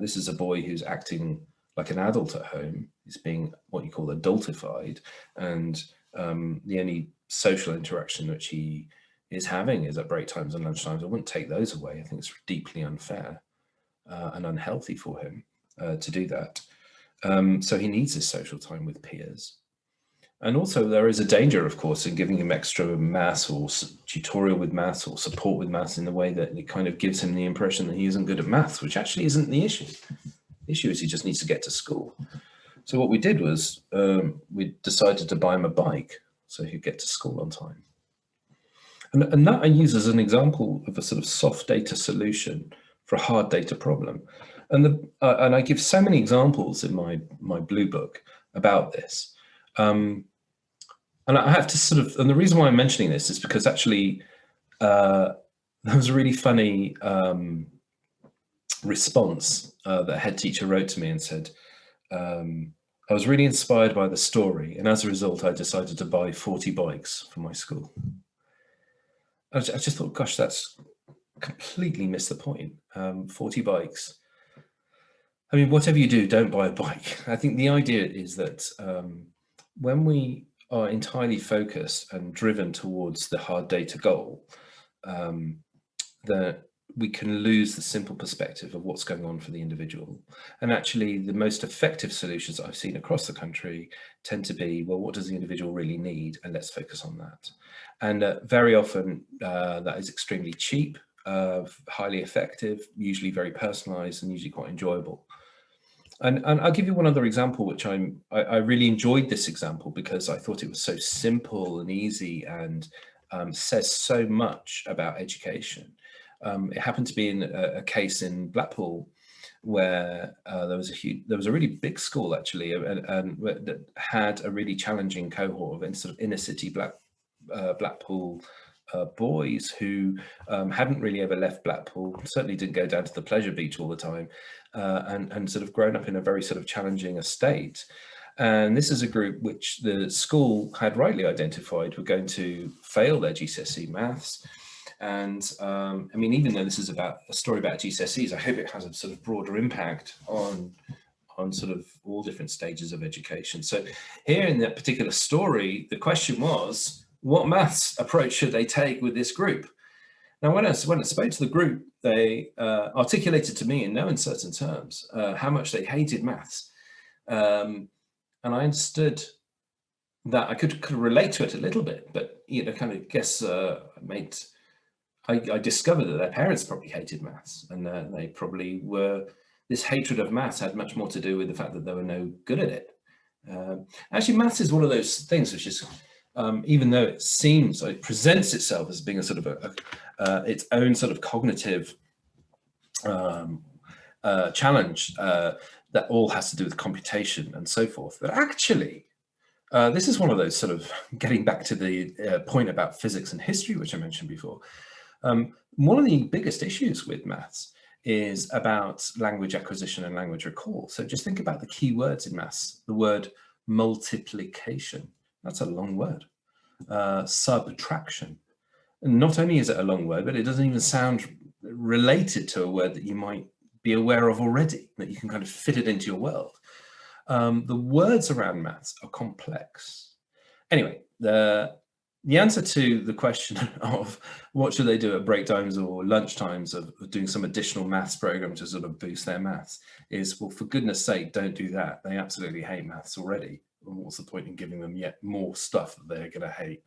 This is a boy who's acting like an adult at home. He's being what you call adultified, and the only social interaction which he is having is at break times and lunch times. I wouldn't take those away. I think it's deeply unfair and unhealthy for him to do that. So he needs his social time with peers. And also there is a danger, of course, in giving him extra maths or tutorial with maths or support with maths in the way that it kind of gives him the impression that he isn't good at maths, which actually isn't the issue. The issue is he just needs to get to school. So what we did was we decided to buy him a bike so he'd get to school on time. And that I use as an example of a sort of soft data solution for a hard data problem. And I give so many examples in my blue book about this. And I have to sort of, and the reason why I'm mentioning this is because actually there was a really funny response that a head teacher wrote to me and said, I was really inspired by the story, and as a result, I decided to buy 40 bikes for my school. I just thought, gosh, that's completely missed the point. 40 bikes. I mean, whatever you do, don't buy a bike. I think the idea is that when we are entirely focused and driven towards the hard data goal, that we can lose the simple perspective of what's going on for the individual. And actually the most effective solutions I've seen across the country tend to be, well, what does the individual really need? And let's focus on that. And very often that is extremely cheap, highly effective, usually very personalized, and usually quite enjoyable. And I'll give you one other example, which I really enjoyed this example because I thought it was so simple and easy and says so much about education. It happened to be in a case in Blackpool where there was a really big school actually, and that had a really challenging cohort of sort of inner city Blackpool boys who hadn't really ever left Blackpool, certainly didn't go down to the pleasure beach all the time, and sort of grown up in a very sort of challenging estate. And this is a group which the school had rightly identified were going to fail their GCSE maths. And I mean, even though this is about a story about GCSEs, I hope it has a sort of broader impact on sort of all different stages of education. So here in that particular story, the question was, what maths approach should they take with this group? Now, when I spoke to the group, they articulated to me in no uncertain terms how much they hated maths. And I understood that I could relate to it a little bit, but, you know, kind of guess I discovered that their parents probably hated maths, and they probably this hatred of maths had much more to do with the fact that they were no good at it. Actually, maths is one of those things which is, even though it presents itself as being a sort of its own sort of cognitive challenge that all has to do with computation and so forth, but actually, this is one of those sort of, getting back to the point about physics and history, which I mentioned before. One of the biggest issues with maths is about language acquisition and language recall. So just think about the key words in maths. The word multiplication, that's a long word. subtraction. And not only is it a long word, but it doesn't even sound related to a word that you might be aware of already, that you can kind of fit it into your world. The words around maths are complex. Anyway, the answer to the question of what should they do at break times or lunch times of doing some additional maths program to sort of boost their maths is, well, for goodness sake, don't do that. They absolutely hate maths already. What's the point in giving them yet more stuff that they're going to hate?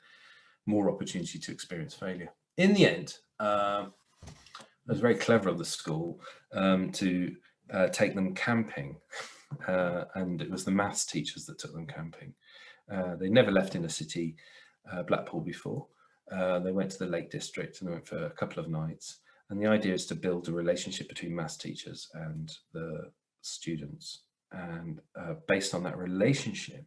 More opportunity to experience failure. In the end, it was very clever of the school to take them camping, and it was the maths teachers that took them camping. They never left in a city, Blackpool, before. They went to the Lake District and they went for a couple of nights. And the idea is to build a relationship between maths teachers and the students. And based on that relationship,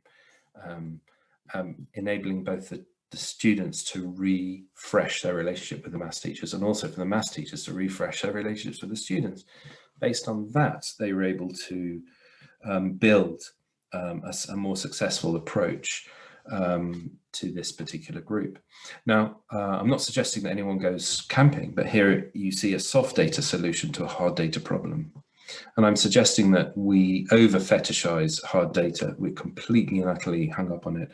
enabling both the students to refresh their relationship with the maths teachers, and also for the maths teachers to refresh their relationships with the students. Based on that, they were able to build a more successful approach to this particular group. Now, I'm not suggesting that anyone goes camping, but here you see a soft data solution to a hard data problem. And I'm suggesting that we over fetishize hard data. We're completely and utterly hung up on it.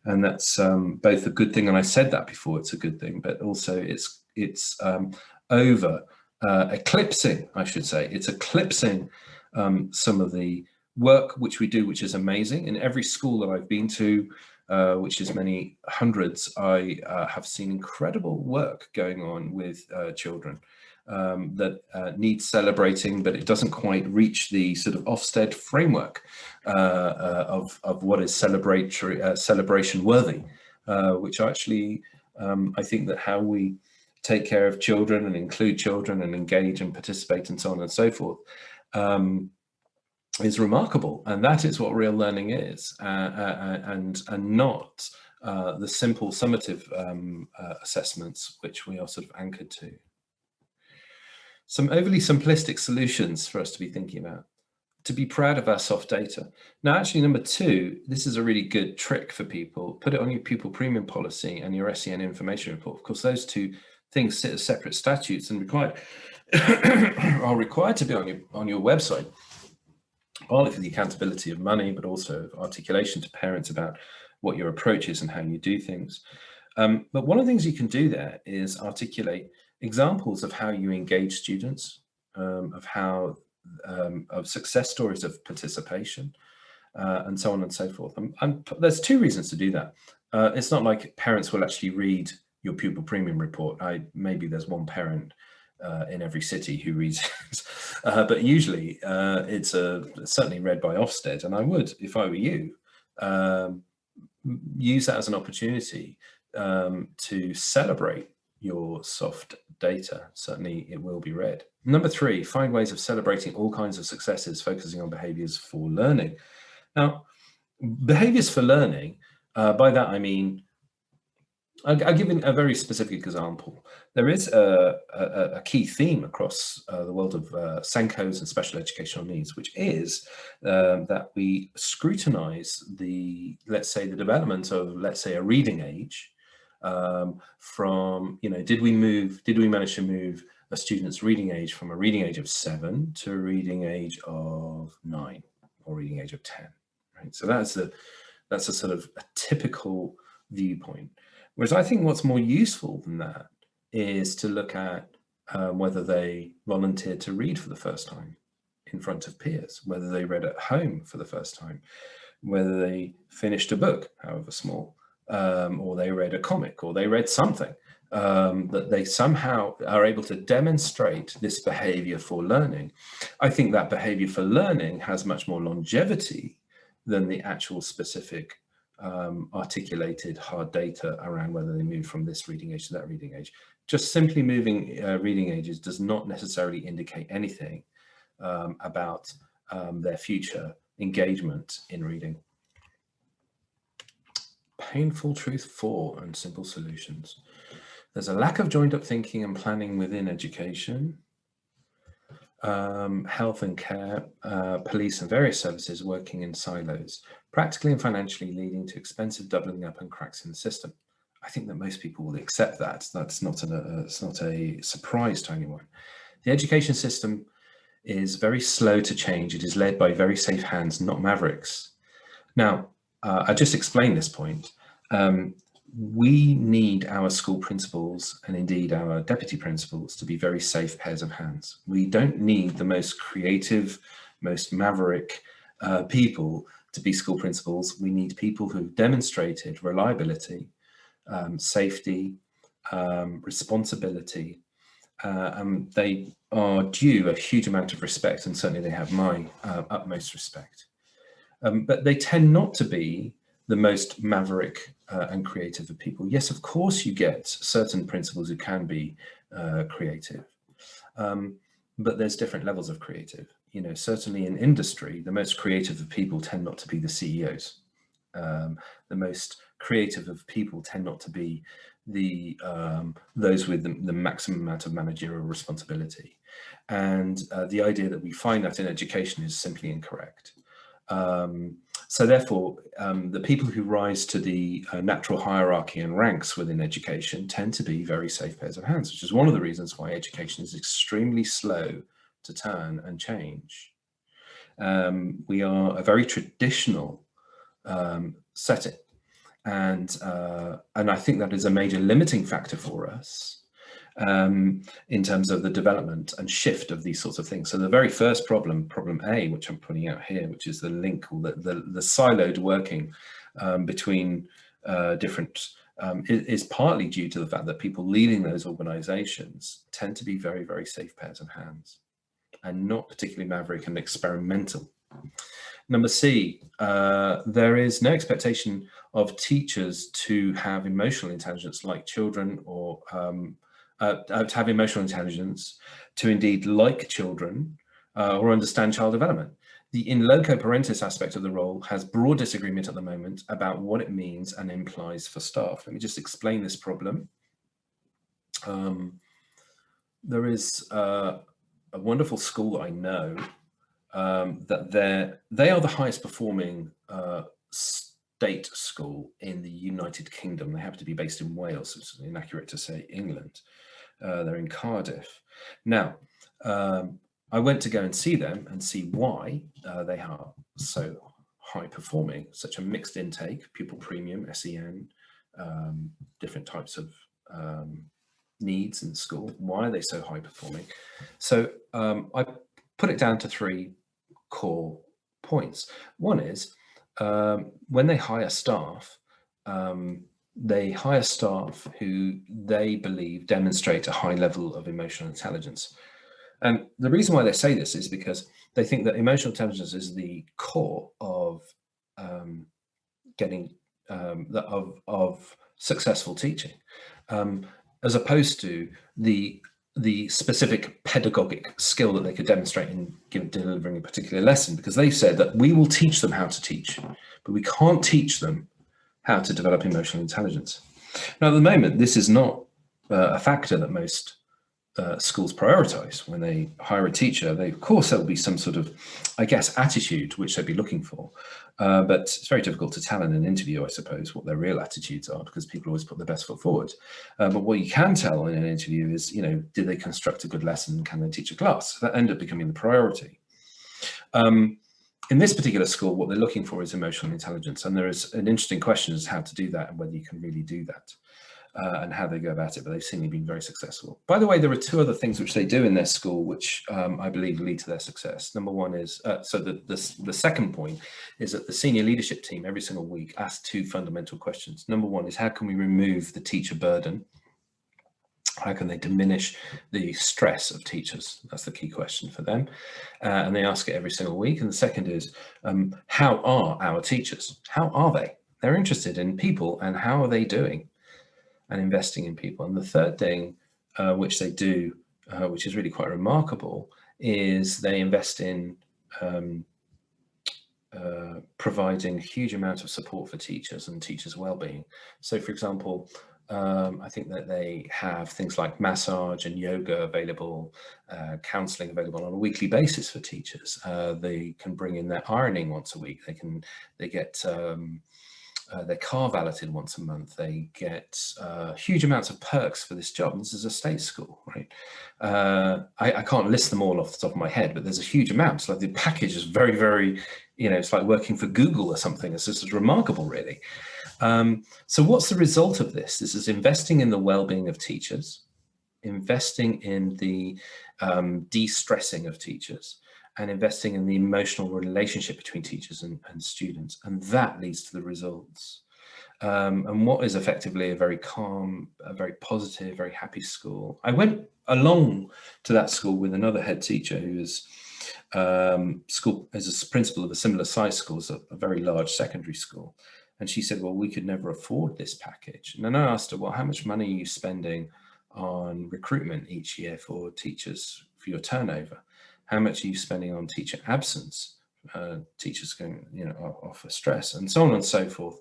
And that's both a good thing, and I said that before, it's a good thing, but also it's over eclipsing, I should say. It's eclipsing some of the work which we do, which is amazing. In every school that I've been to, which is many hundreds, I have seen incredible work going on with children that needs celebrating, but it doesn't quite reach the sort of Ofsted framework of what is celebration worthy, which actually I think that how we take care of children and include children and engage and participate and so on and so forth is remarkable. And that is what real learning is, and not the simple summative assessments which we are sort of anchored to. Some overly simplistic solutions for us to be thinking about. To be proud of our soft data. Now, actually, number two, this is a really good trick for people. Put it on your Pupil Premium policy and your SEN information report. Of course, those two things sit as separate statutes and are required to be on your website, partly for the accountability of money, but also articulation to parents about what your approach is and how you do things. But one of the things you can do there is articulate examples of how you engage students, of how of success stories of participation, and so on and so forth. And there's two reasons to do that. It's not like parents will actually read your Pupil Premium report. Maybe there's one parent in every city who reads it, but usually it's certainly read by Ofsted. And I would, if I were you, use that as an opportunity to celebrate your soft data. Certainly it will be read. Number three, find ways of celebrating all kinds of successes, focusing on behaviors for learning. Now, behaviors for learning, by that I mean, I'll give a very specific example. There is a key theme across the world of SENCOs and special educational needs, which is that we scrutinize let's say, the development of, let's say, a reading age from, did we manage to move a student's reading age from a reading age of 7 to a reading age of 9 or reading age of 10, right? So that's a sort of a typical viewpoint. Whereas I think what's more useful than that is to look at whether they volunteered to read for the first time in front of peers, whether they read at home for the first time, whether they finished a book, however small, or they read a comic, or they read something, that they somehow are able to demonstrate this behavior for learning. I think that behavior for learning has much more longevity than the actual specific articulated hard data around whether they move from this reading age to that reading age. Just simply moving reading ages does not necessarily indicate anything about their future engagement in reading. Painful truth 4 and simple solutions. There's a lack of joined up thinking and planning within education, health and care, police and various services working in silos, practically and financially leading to expensive doubling up and cracks in the system. I think that most people will accept that. That's not it's not a surprise to anyone. The education system is very slow to change. It is led by very safe hands, not mavericks. Now, I just explained this point. We need our school principals and indeed our deputy principals to be very safe pairs of hands. We don't need the most creative, most maverick people to be school principals. We need people who've demonstrated reliability, safety, responsibility, and they are due a huge amount of respect, and certainly they have my utmost respect. But they tend not to be the most maverick and creative of people. Yes, of course you get certain principals who can be creative, but there's different levels of creative. You know, certainly in industry, the most creative of people tend not to be the CEOs. The most creative of people tend not to be the those with the maximum amount of managerial responsibility. And the idea that we find that in education is simply incorrect. So therefore, the people who rise to the natural hierarchy and ranks within education tend to be very safe pairs of hands, which is one of the reasons why education is extremely slow to turn and change. We are a very traditional setting, and I think that is a major limiting factor for us in terms of the development and shift of these sorts of things. So the very first problem A, which I'm putting out here, which is the link, or the siloed working between different, is partly due to the fact that people leading those organizations tend to be very, very safe pairs of hands and not particularly maverick and experimental. Number C, there is no expectation of teachers to have emotional intelligence like children, or to have emotional intelligence, to indeed like children, or understand child development. The in loco parentis aspect of the role has broad disagreement at the moment about what it means and implies for staff. Let me just explain this problem. There is a wonderful school I know that they are the highest performing state school in the United Kingdom. They happen to be based in Wales, so it's inaccurate to say England. They're in Cardiff. Now, I went to go and see them and see why they are so high performing, such a mixed intake, Pupil Premium, SEN, different types of needs in school. Why are they so high performing? So I put it down to 3 core points. One is when they hire staff who they believe demonstrate a high level of emotional intelligence. And the reason why they say this is because they think that emotional intelligence is the core of of successful teaching, as opposed to the specific pedagogic skill that they could demonstrate in delivering a particular lesson, because they've said that we will teach them how to teach, but we can't teach them how to develop emotional intelligence. Now, at the moment, this is not a factor that most schools prioritize when they hire a teacher. Of course, there'll be some sort of, I guess, attitude which they'd be looking for, but it's very difficult to tell in an interview, I suppose, what their real attitudes are, because people always put their best foot forward. But what you can tell in an interview is, you know, did they construct a good lesson? Can they teach a class? That ended up becoming the priority. In this particular school, what they're looking for is emotional intelligence, and there is an interesting question as to how to do that and whether you can really do that. And how they go about it, but they've seemingly been very successful. By the way, there are 2 other things which they do in their school which I believe lead to their success. Number one is, so the second point is that the senior leadership team every single week asks 2 fundamental questions. Number one is, how can we remove the teacher burden? How can they diminish the stress of teachers? That's the key question for them. And they ask it every single week. And the second is, how are our teachers? How are they? They're interested in people and how are they doing? And investing in people. And the third thing which they do, which is really quite remarkable, is they invest in providing a huge amount of support for teachers and teachers' well-being. So, for example, I think that they have things like massage and yoga available, counselling available on a weekly basis for teachers. They can bring in their ironing once a week. They get their car valeted once a month. They get huge amounts of perks for this job. This is a state school, right? I can't list them all off the top of my head, but there's a huge amount. Like the package is very, very, it's like working for Google or something. It's just remarkable, really. So what's the result of this? This is investing in the well-being of teachers, investing in the de-stressing of teachers, and investing in the emotional relationship between teachers and students. And that leads to the results. And what is effectively a very calm, a very positive, very happy school. I went along to that school with another head teacher who is as a principal of a similar size school, as a very large secondary school. And she said, well, we could never afford this package. And then I asked her, well, how much money are you spending on recruitment each year for teachers, for your turnover? How much are you spending on teacher absence? Teachers going, off for stress, and so on and so forth.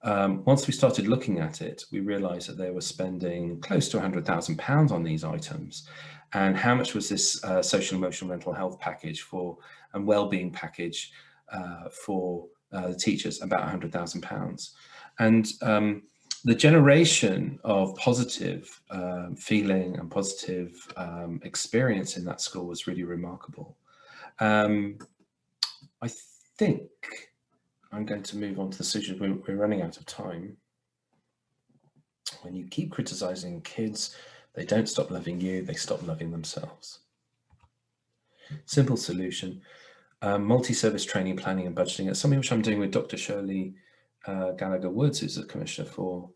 Once we started looking at it, we realized that they were spending close to £100,000 on these items. And how much was this social, emotional, mental health package and well-being package for the teachers? About £100,000. And the generation of positive feeling and positive experience in that school was really remarkable. I think I'm going to move on to the solution. We're running out of time. When you keep criticizing kids, they don't stop loving you, they stop loving themselves. Simple solution. Multi-service training, planning and budgeting. It's something which I'm doing with Dr. Shirley Gallagher Woods, who's a commissioner for,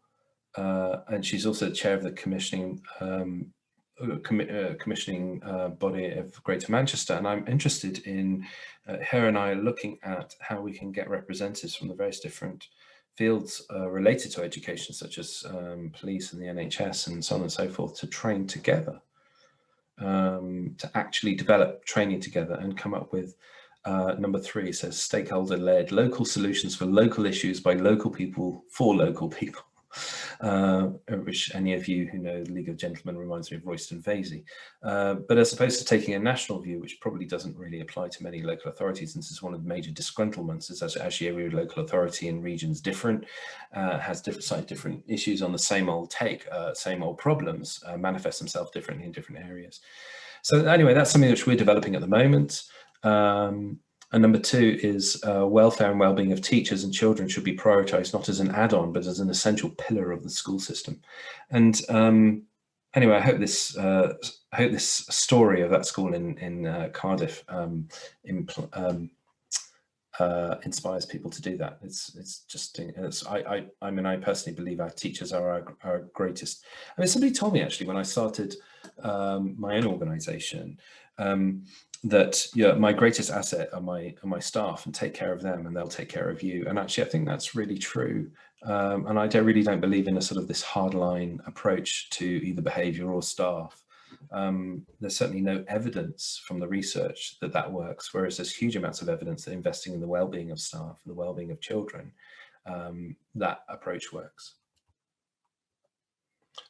and she's also chair of the commissioning body of Greater Manchester. And I'm interested in her and I looking at how we can get representatives from the various different fields related to education, such as police and the NHS and so on and so forth, to train together, to actually develop training together and come up with number 3 says stakeholder-led local solutions for local issues by local people for local people, which any of you who know the League of Gentlemen reminds me of Royston Vasey. But as opposed to taking a national view, which probably doesn't really apply to many local authorities, and this is one of the major disgruntlements, is that actually every local authority in regions different, has different issues on the same old same old problems, manifest themselves differently in different areas. So anyway, that's something which we're developing at the moment. And number 2 is welfare and well-being of teachers and children should be prioritised not as an add-on but as an essential pillar of the school system. And anyway, I hope this story of that school in Cardiff inspires people to do that. It's just, I mean, I personally believe our teachers are our greatest. I mean, somebody told me actually when I started my own organisation that my greatest asset are my staff, and take care of them and they'll take care of you. And actually, I think that's really true. And I really don't believe in a sort of this hardline approach to either behaviour or staff. There's certainly no evidence from the research that works, whereas there's huge amounts of evidence that investing in the well-being of staff and the well-being of children, that approach works.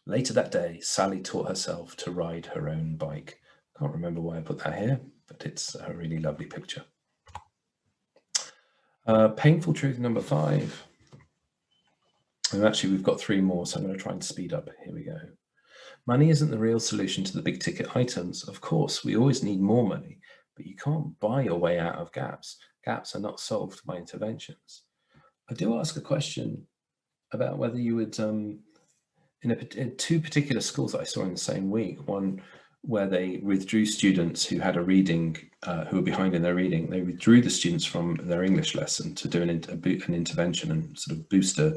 Later that day, Sally taught herself to ride her own bike. Can't remember why I put that here, but it's a really lovely picture. Painful truth number 5. And actually, we've got 3 more, so I'm going to try and speed up. Here we go. Money isn't the real solution to the big ticket items. Of course, we always need more money, but you can't buy your way out of gaps. Gaps are not solved by interventions. I do ask a question about whether you would, in 2 particular schools that I saw in the same week, one where they withdrew students who had a reading, who were behind in their reading. They withdrew the students from their English lesson to do an intervention and sort of boost a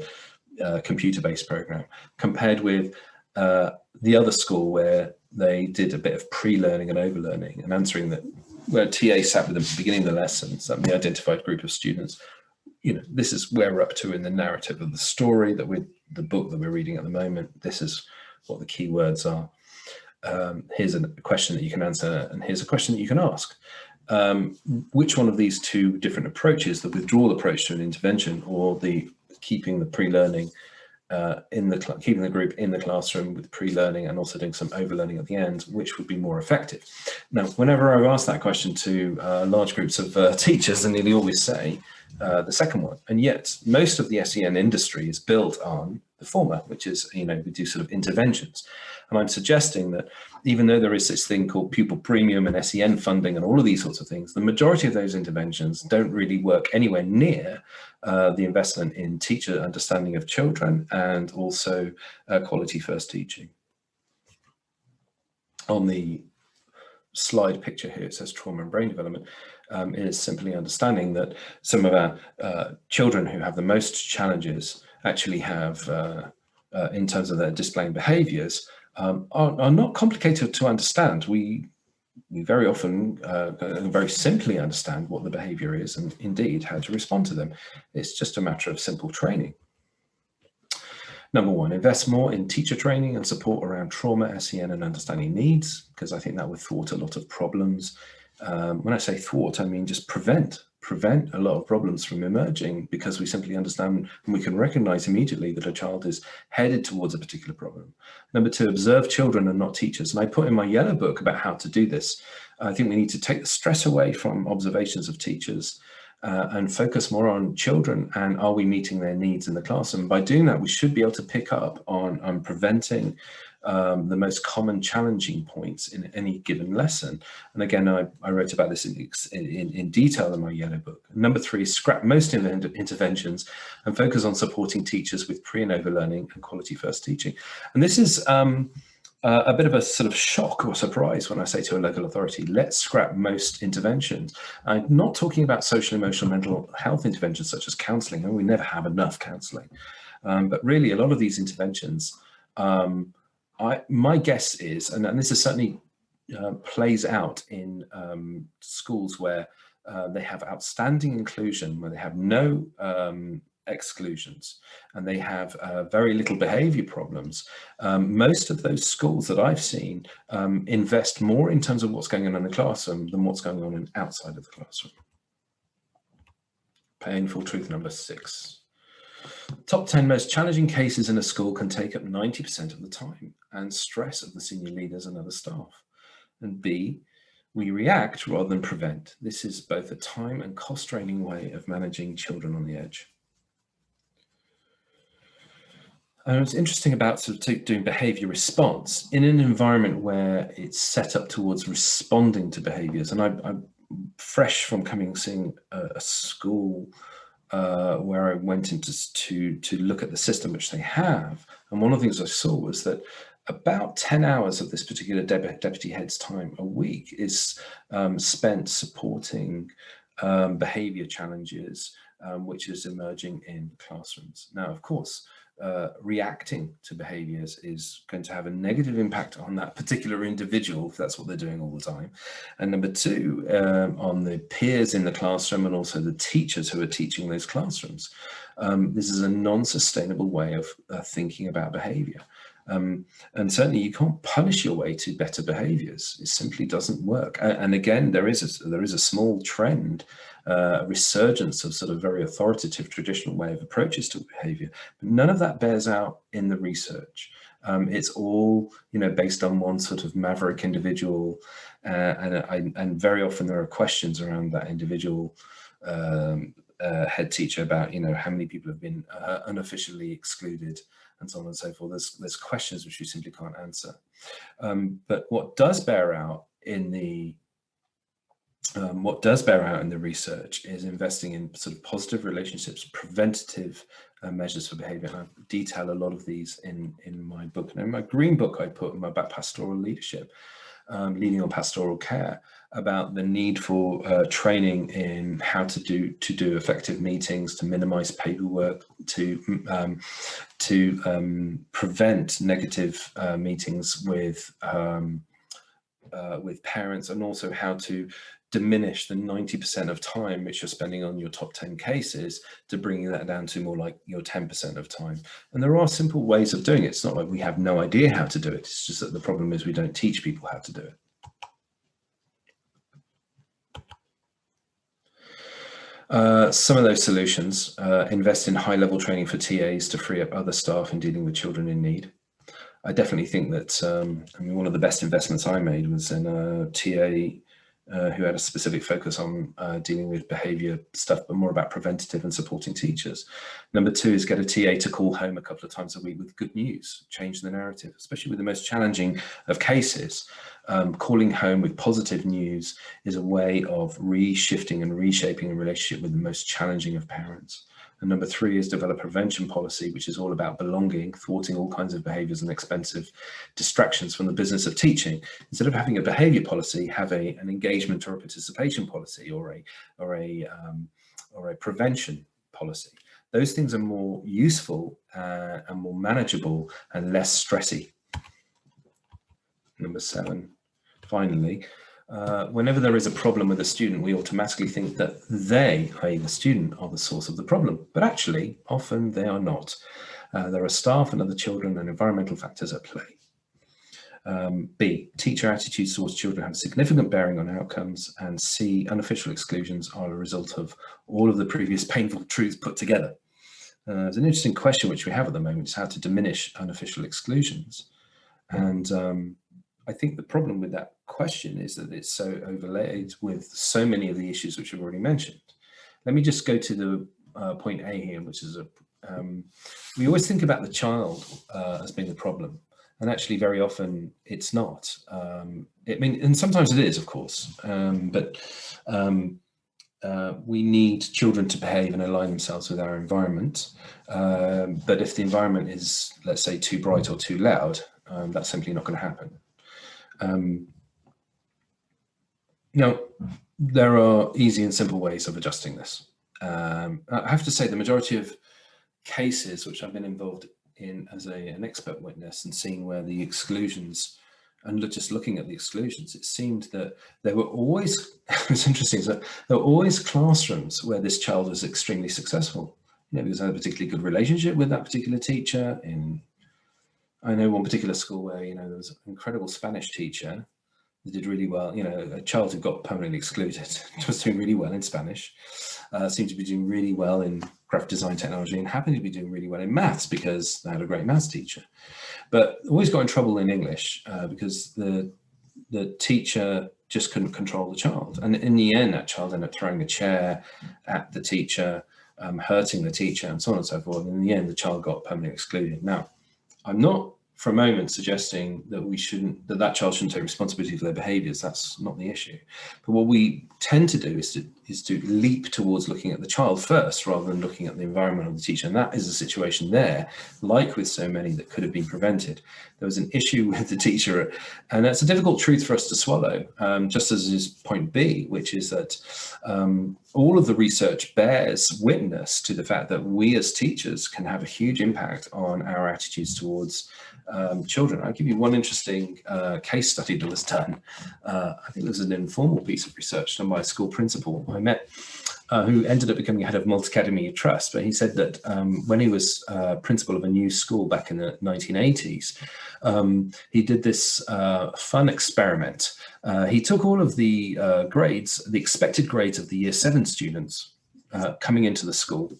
computer-based program, compared with the other school where they did a bit of pre-learning and overlearning and answering that, where TA sat with them at the beginning of the lesson, the identified group of students. This is where we're up to in the narrative of the story, the book that we're reading at the moment. This is what the key words are. Here's a question that you can answer, and here's a question that you can ask. Which one of these 2 different approaches, the withdrawal approach to an intervention or the keeping the pre-learning keeping the group in the classroom with pre-learning and also doing some overlearning at the end, which would be more effective? Now, whenever I've asked that question to large groups of teachers, they nearly always say the second one. And yet most of the SEN industry is built on the former, which is, we do sort of interventions. And I'm suggesting that even though there is this thing called Pupil Premium and SEN funding and all of these sorts of things, the majority of those interventions don't really work anywhere near the investment in teacher understanding of children and also quality first teaching. On the slide picture here, it says trauma and brain development, is simply understanding that some of our children who have the most challenges actually have, in terms of their displaying behaviours, are not complicated to understand. We very often very simply understand what the behaviour is and indeed how to respond to them. It's just a matter of simple training. Number one, invest more in teacher training and support around trauma, SEN and understanding needs, because I think that would thwart a lot of problems. When I say thwart, I mean just prevent a lot of problems from emerging, because we simply understand and we can recognize immediately that a child is headed towards a particular problem. Number two, observe children and not teachers. And I put in my yellow book about how to do this. I think we need to take the stress away from observations of teachers and focus more on children and are we meeting their needs in the classroom. By doing that, we should be able to pick up on preventing the most common challenging points in any given lesson. And again, I wrote about this in detail in my yellow book. Number three, scrap most interventions and focus on supporting teachers with pre and overlearning and quality first teaching. And this is a bit of a sort of shock or surprise when I say to a local authority, let's scrap most interventions. I'm not talking about social, emotional, mental health interventions such as counselling, and we never have enough counselling. But really a lot of these interventions, my guess is, and this is certainly plays out in schools where they have outstanding inclusion, where they have no exclusions and they have very little behavior problems. Most of those schools that I've seen invest more in terms of what's going on in the classroom than what's going on outside of the classroom. Painful truth number 6. Top 10 most challenging cases in a school can take up 90% of the time and stress of the senior leaders and other staff. And B, we react rather than prevent. This is both a time and cost draining way of managing children on the edge. And what's interesting about sort of doing behaviour response in an environment where it's set up towards responding to behaviours. And I'm fresh from seeing a school where I went into to look at the system which they have. And one of the things I saw was that about 10 hours of this particular deputy head's time a week is spent supporting behaviour challenges, which is emerging in classrooms. Now, of course, reacting to behaviours is going to have a negative impact on that particular individual if that's what they're doing all the time. And number two, on the peers in the classroom and also the teachers who are teaching those classrooms. This is a non-sustainable way of thinking about behaviour. And certainly you can't punish your way to better behaviours. It simply doesn't work. And again, there is a small trend, a resurgence of sort of very authoritative traditional way of approaches to behaviour, but none of that bears out in the research. It's all based on one sort of maverick individual, and very often there are questions around that individual head teacher about how many people have been unofficially excluded and so on and so forth. There's questions which you simply can't answer. But what does bear out in the research is investing in sort of positive relationships, preventative measures for behaviour. And I detail a lot of these in my book. And in my green book, I put about pastoral leadership, leading on pastoral care, about the need for training in how to do effective meetings, to minimise paperwork, to prevent negative meetings with parents, and also how to diminish the 90% of time which you're spending on your top 10 cases to bringing that down to more like your 10% of time. And there are simple ways of doing it. It's not like we have no idea how to do it. It's just that the problem is we don't teach people how to do it. Some of those solutions, invest in high-level training for TAs to free up other staff in dealing with children in need. I definitely think that, one of the best investments I made was in a TA who had a specific focus on dealing with behaviour stuff, but more about preventative and supporting teachers. Number 2 is get a TA to call home a couple of times a week with good news, change the narrative, especially with the most challenging of cases. Calling home with positive news is a way of reshifting and reshaping a relationship with the most challenging of parents. And number 3 is develop prevention policy, which is all about belonging, thwarting all kinds of behaviours and expensive distractions from the business of teaching. Instead of having a behaviour policy, have an engagement or a participation policy, or a prevention policy. Those things are more useful and more manageable and less stressy. Number 7, finally. Whenever there is a problem with a student, we automatically think that they, i.e. the student, are the source of the problem. But actually, often they are not. There are staff and other children and environmental factors at play. B, teacher attitudes towards children have a significant bearing on outcomes. And C, unofficial exclusions are a result of all of the previous painful truths put together. There's an interesting question which we have at the moment, is how to diminish unofficial exclusions. And I think the problem with that question is that it's so overlaid with so many of the issues which I've already mentioned. Let me just go to the point A here, which is we always think about the child as being the problem, and actually very often it's not. And sometimes it is, of course, but we need children to behave and align themselves with our environment. But if the environment is, let's say, too bright or too loud, that's simply not going to happen. Now, there are easy and simple ways of adjusting this. I have to say the majority of cases which I've been involved in as an expert witness and seeing where the exclusions, and just looking at the exclusions, it seemed that there were always, it's interesting, so there were always classrooms where this child was extremely successful. Because I had a particularly good relationship with that particular teacher. I know one particular school where, there was an incredible Spanish teacher that did really well. A child who got permanently excluded was doing really well in Spanish, seemed to be doing really well in graphic design technology, and happened to be doing really well in maths because they had a great maths teacher. But always got in trouble in English because the teacher just couldn't control the child. And in the end, that child ended up throwing a chair at the teacher, hurting the teacher, and so on and so forth. And in the end, the child got permanently excluded. Now, I'm not for a moment suggesting that that child shouldn't take responsibility for their behaviours. That's not the issue. But what we tend to do is to leap towards looking at the child first rather than looking at the environment of the teacher. And that is a situation there, like with so many, that could have been prevented. There was an issue with the teacher, and that's a difficult truth for us to swallow, just as is point B, which is that all of the research bears witness to the fact that we as teachers can have a huge impact on our attitudes towards children. I'll give you one interesting case study that was done. I think it was an informal piece of research done by a school principal I met, who ended up becoming head of Multi-Academy Trust. But he said that when he was principal of a new school back in the 1980s, he did this fun experiment. He took all of the grades, the expected grades of the year 7 students coming into the school.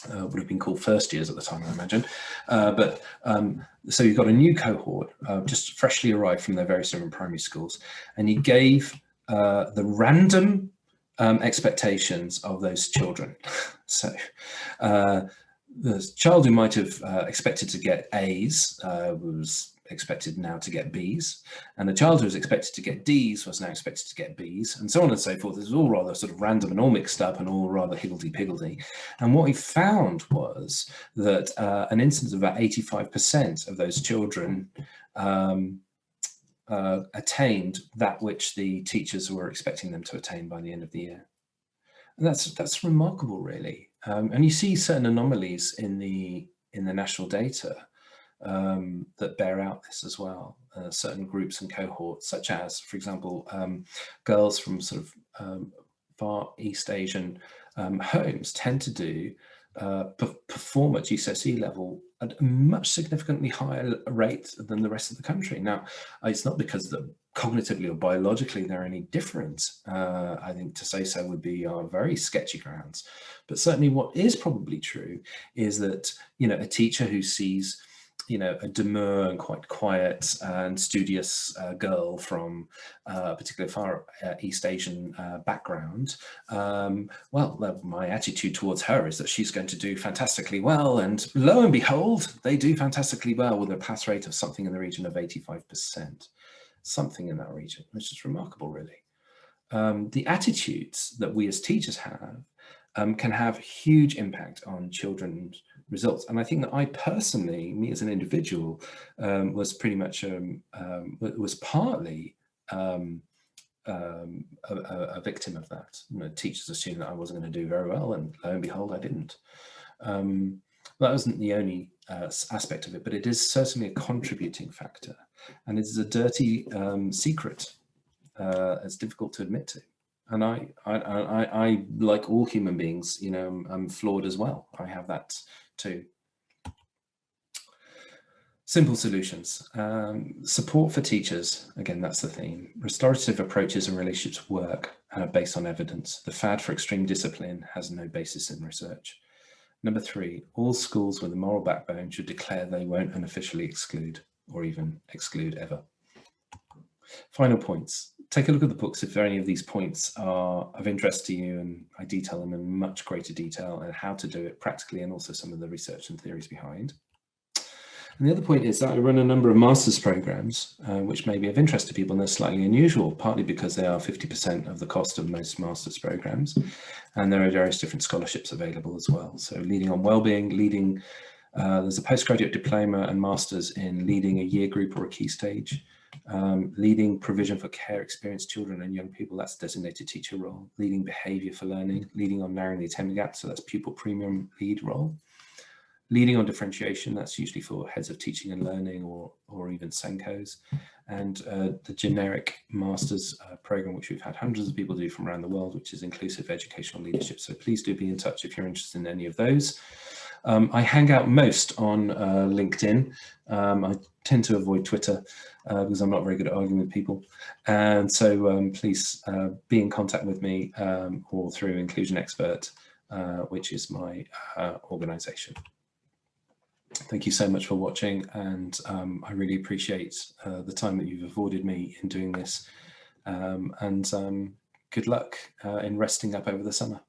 Would have been called first years at the time, I imagine. So you've got a new cohort, just freshly arrived from their various different primary schools, and he gave the random expectations of those children. So the child who might have expected to get A's was expected now to get B's, and the child who was expected to get D's was now expected to get B's, and so on and so forth. It was all rather sort of random and all mixed up and all rather higgledy-piggledy. And what he found was that an instance of about 85% of those children attained that which the teachers were expecting them to attain by the end of the year. And that's remarkable, really. And you see certain anomalies in the national data that bear out this as well. Certain groups and cohorts, such as, for example, girls from sort of Far East Asian homes tend to do perform at GCSE level at a much significantly higher rate than the rest of the country. Now, it's not because that cognitively or biologically they're any different. I think to say so would be very sketchy grounds. But certainly what is probably true is that, a teacher who sees you know, a demure and quite quiet and studious girl from a particular far East Asian background, well, my attitude towards her is that she's going to do fantastically well. And lo and behold, they do fantastically well with a pass rate of something in the region of 85%, something in that region, which is remarkable, really. The attitudes that we as teachers have can have huge impact on children's results. And I think that I personally, me as an individual, was pretty much, was partly a victim of that. You know, teachers assumed that I wasn't going to do very well, and lo and behold, I didn't. That wasn't the only aspect of it, but it is certainly a contributing factor. And it is a dirty secret. It's difficult to admit to. And I, like all human beings, you know, I'm flawed as well. I have that too. Simple solutions. Support for teachers. Again, that's the theme. Restorative approaches and relationships work and are based on evidence. The fad for extreme discipline has no basis in research. Number 3, all schools with a moral backbone should declare they won't unofficially exclude or even exclude ever. Final points. Take a look at the books if any of these points are of interest to you, and I detail them in much greater detail and how to do it practically, and also some of the research and theories behind. And the other point is that I run a number of master's programs, which may be of interest to people, and they're slightly unusual, partly because they are 50% of the cost of most master's programs. And there are various different scholarships available as well. So leading on wellbeing, leading, there's a postgraduate diploma and master's in leading a year group or a key stage. Leading provision for care experienced children and young people, that's designated teacher role. Leading behaviour for learning, leading on narrowing the attainment gap, so that's pupil premium lead role. Leading on differentiation, that's usually for heads of teaching and learning or even SENCOs. And the generic master's program, which we've had hundreds of people do from around the world, which is inclusive educational leadership. So please do be in touch if you're interested in any of those. I hang out most on LinkedIn. I tend to avoid Twitter because I'm not very good at arguing with people. And so please be in contact with me or through Inclusion Expert, which is my organization. Thank you so much for watching, and I really appreciate the time that you've afforded me in doing this. And good luck in resting up over the summer.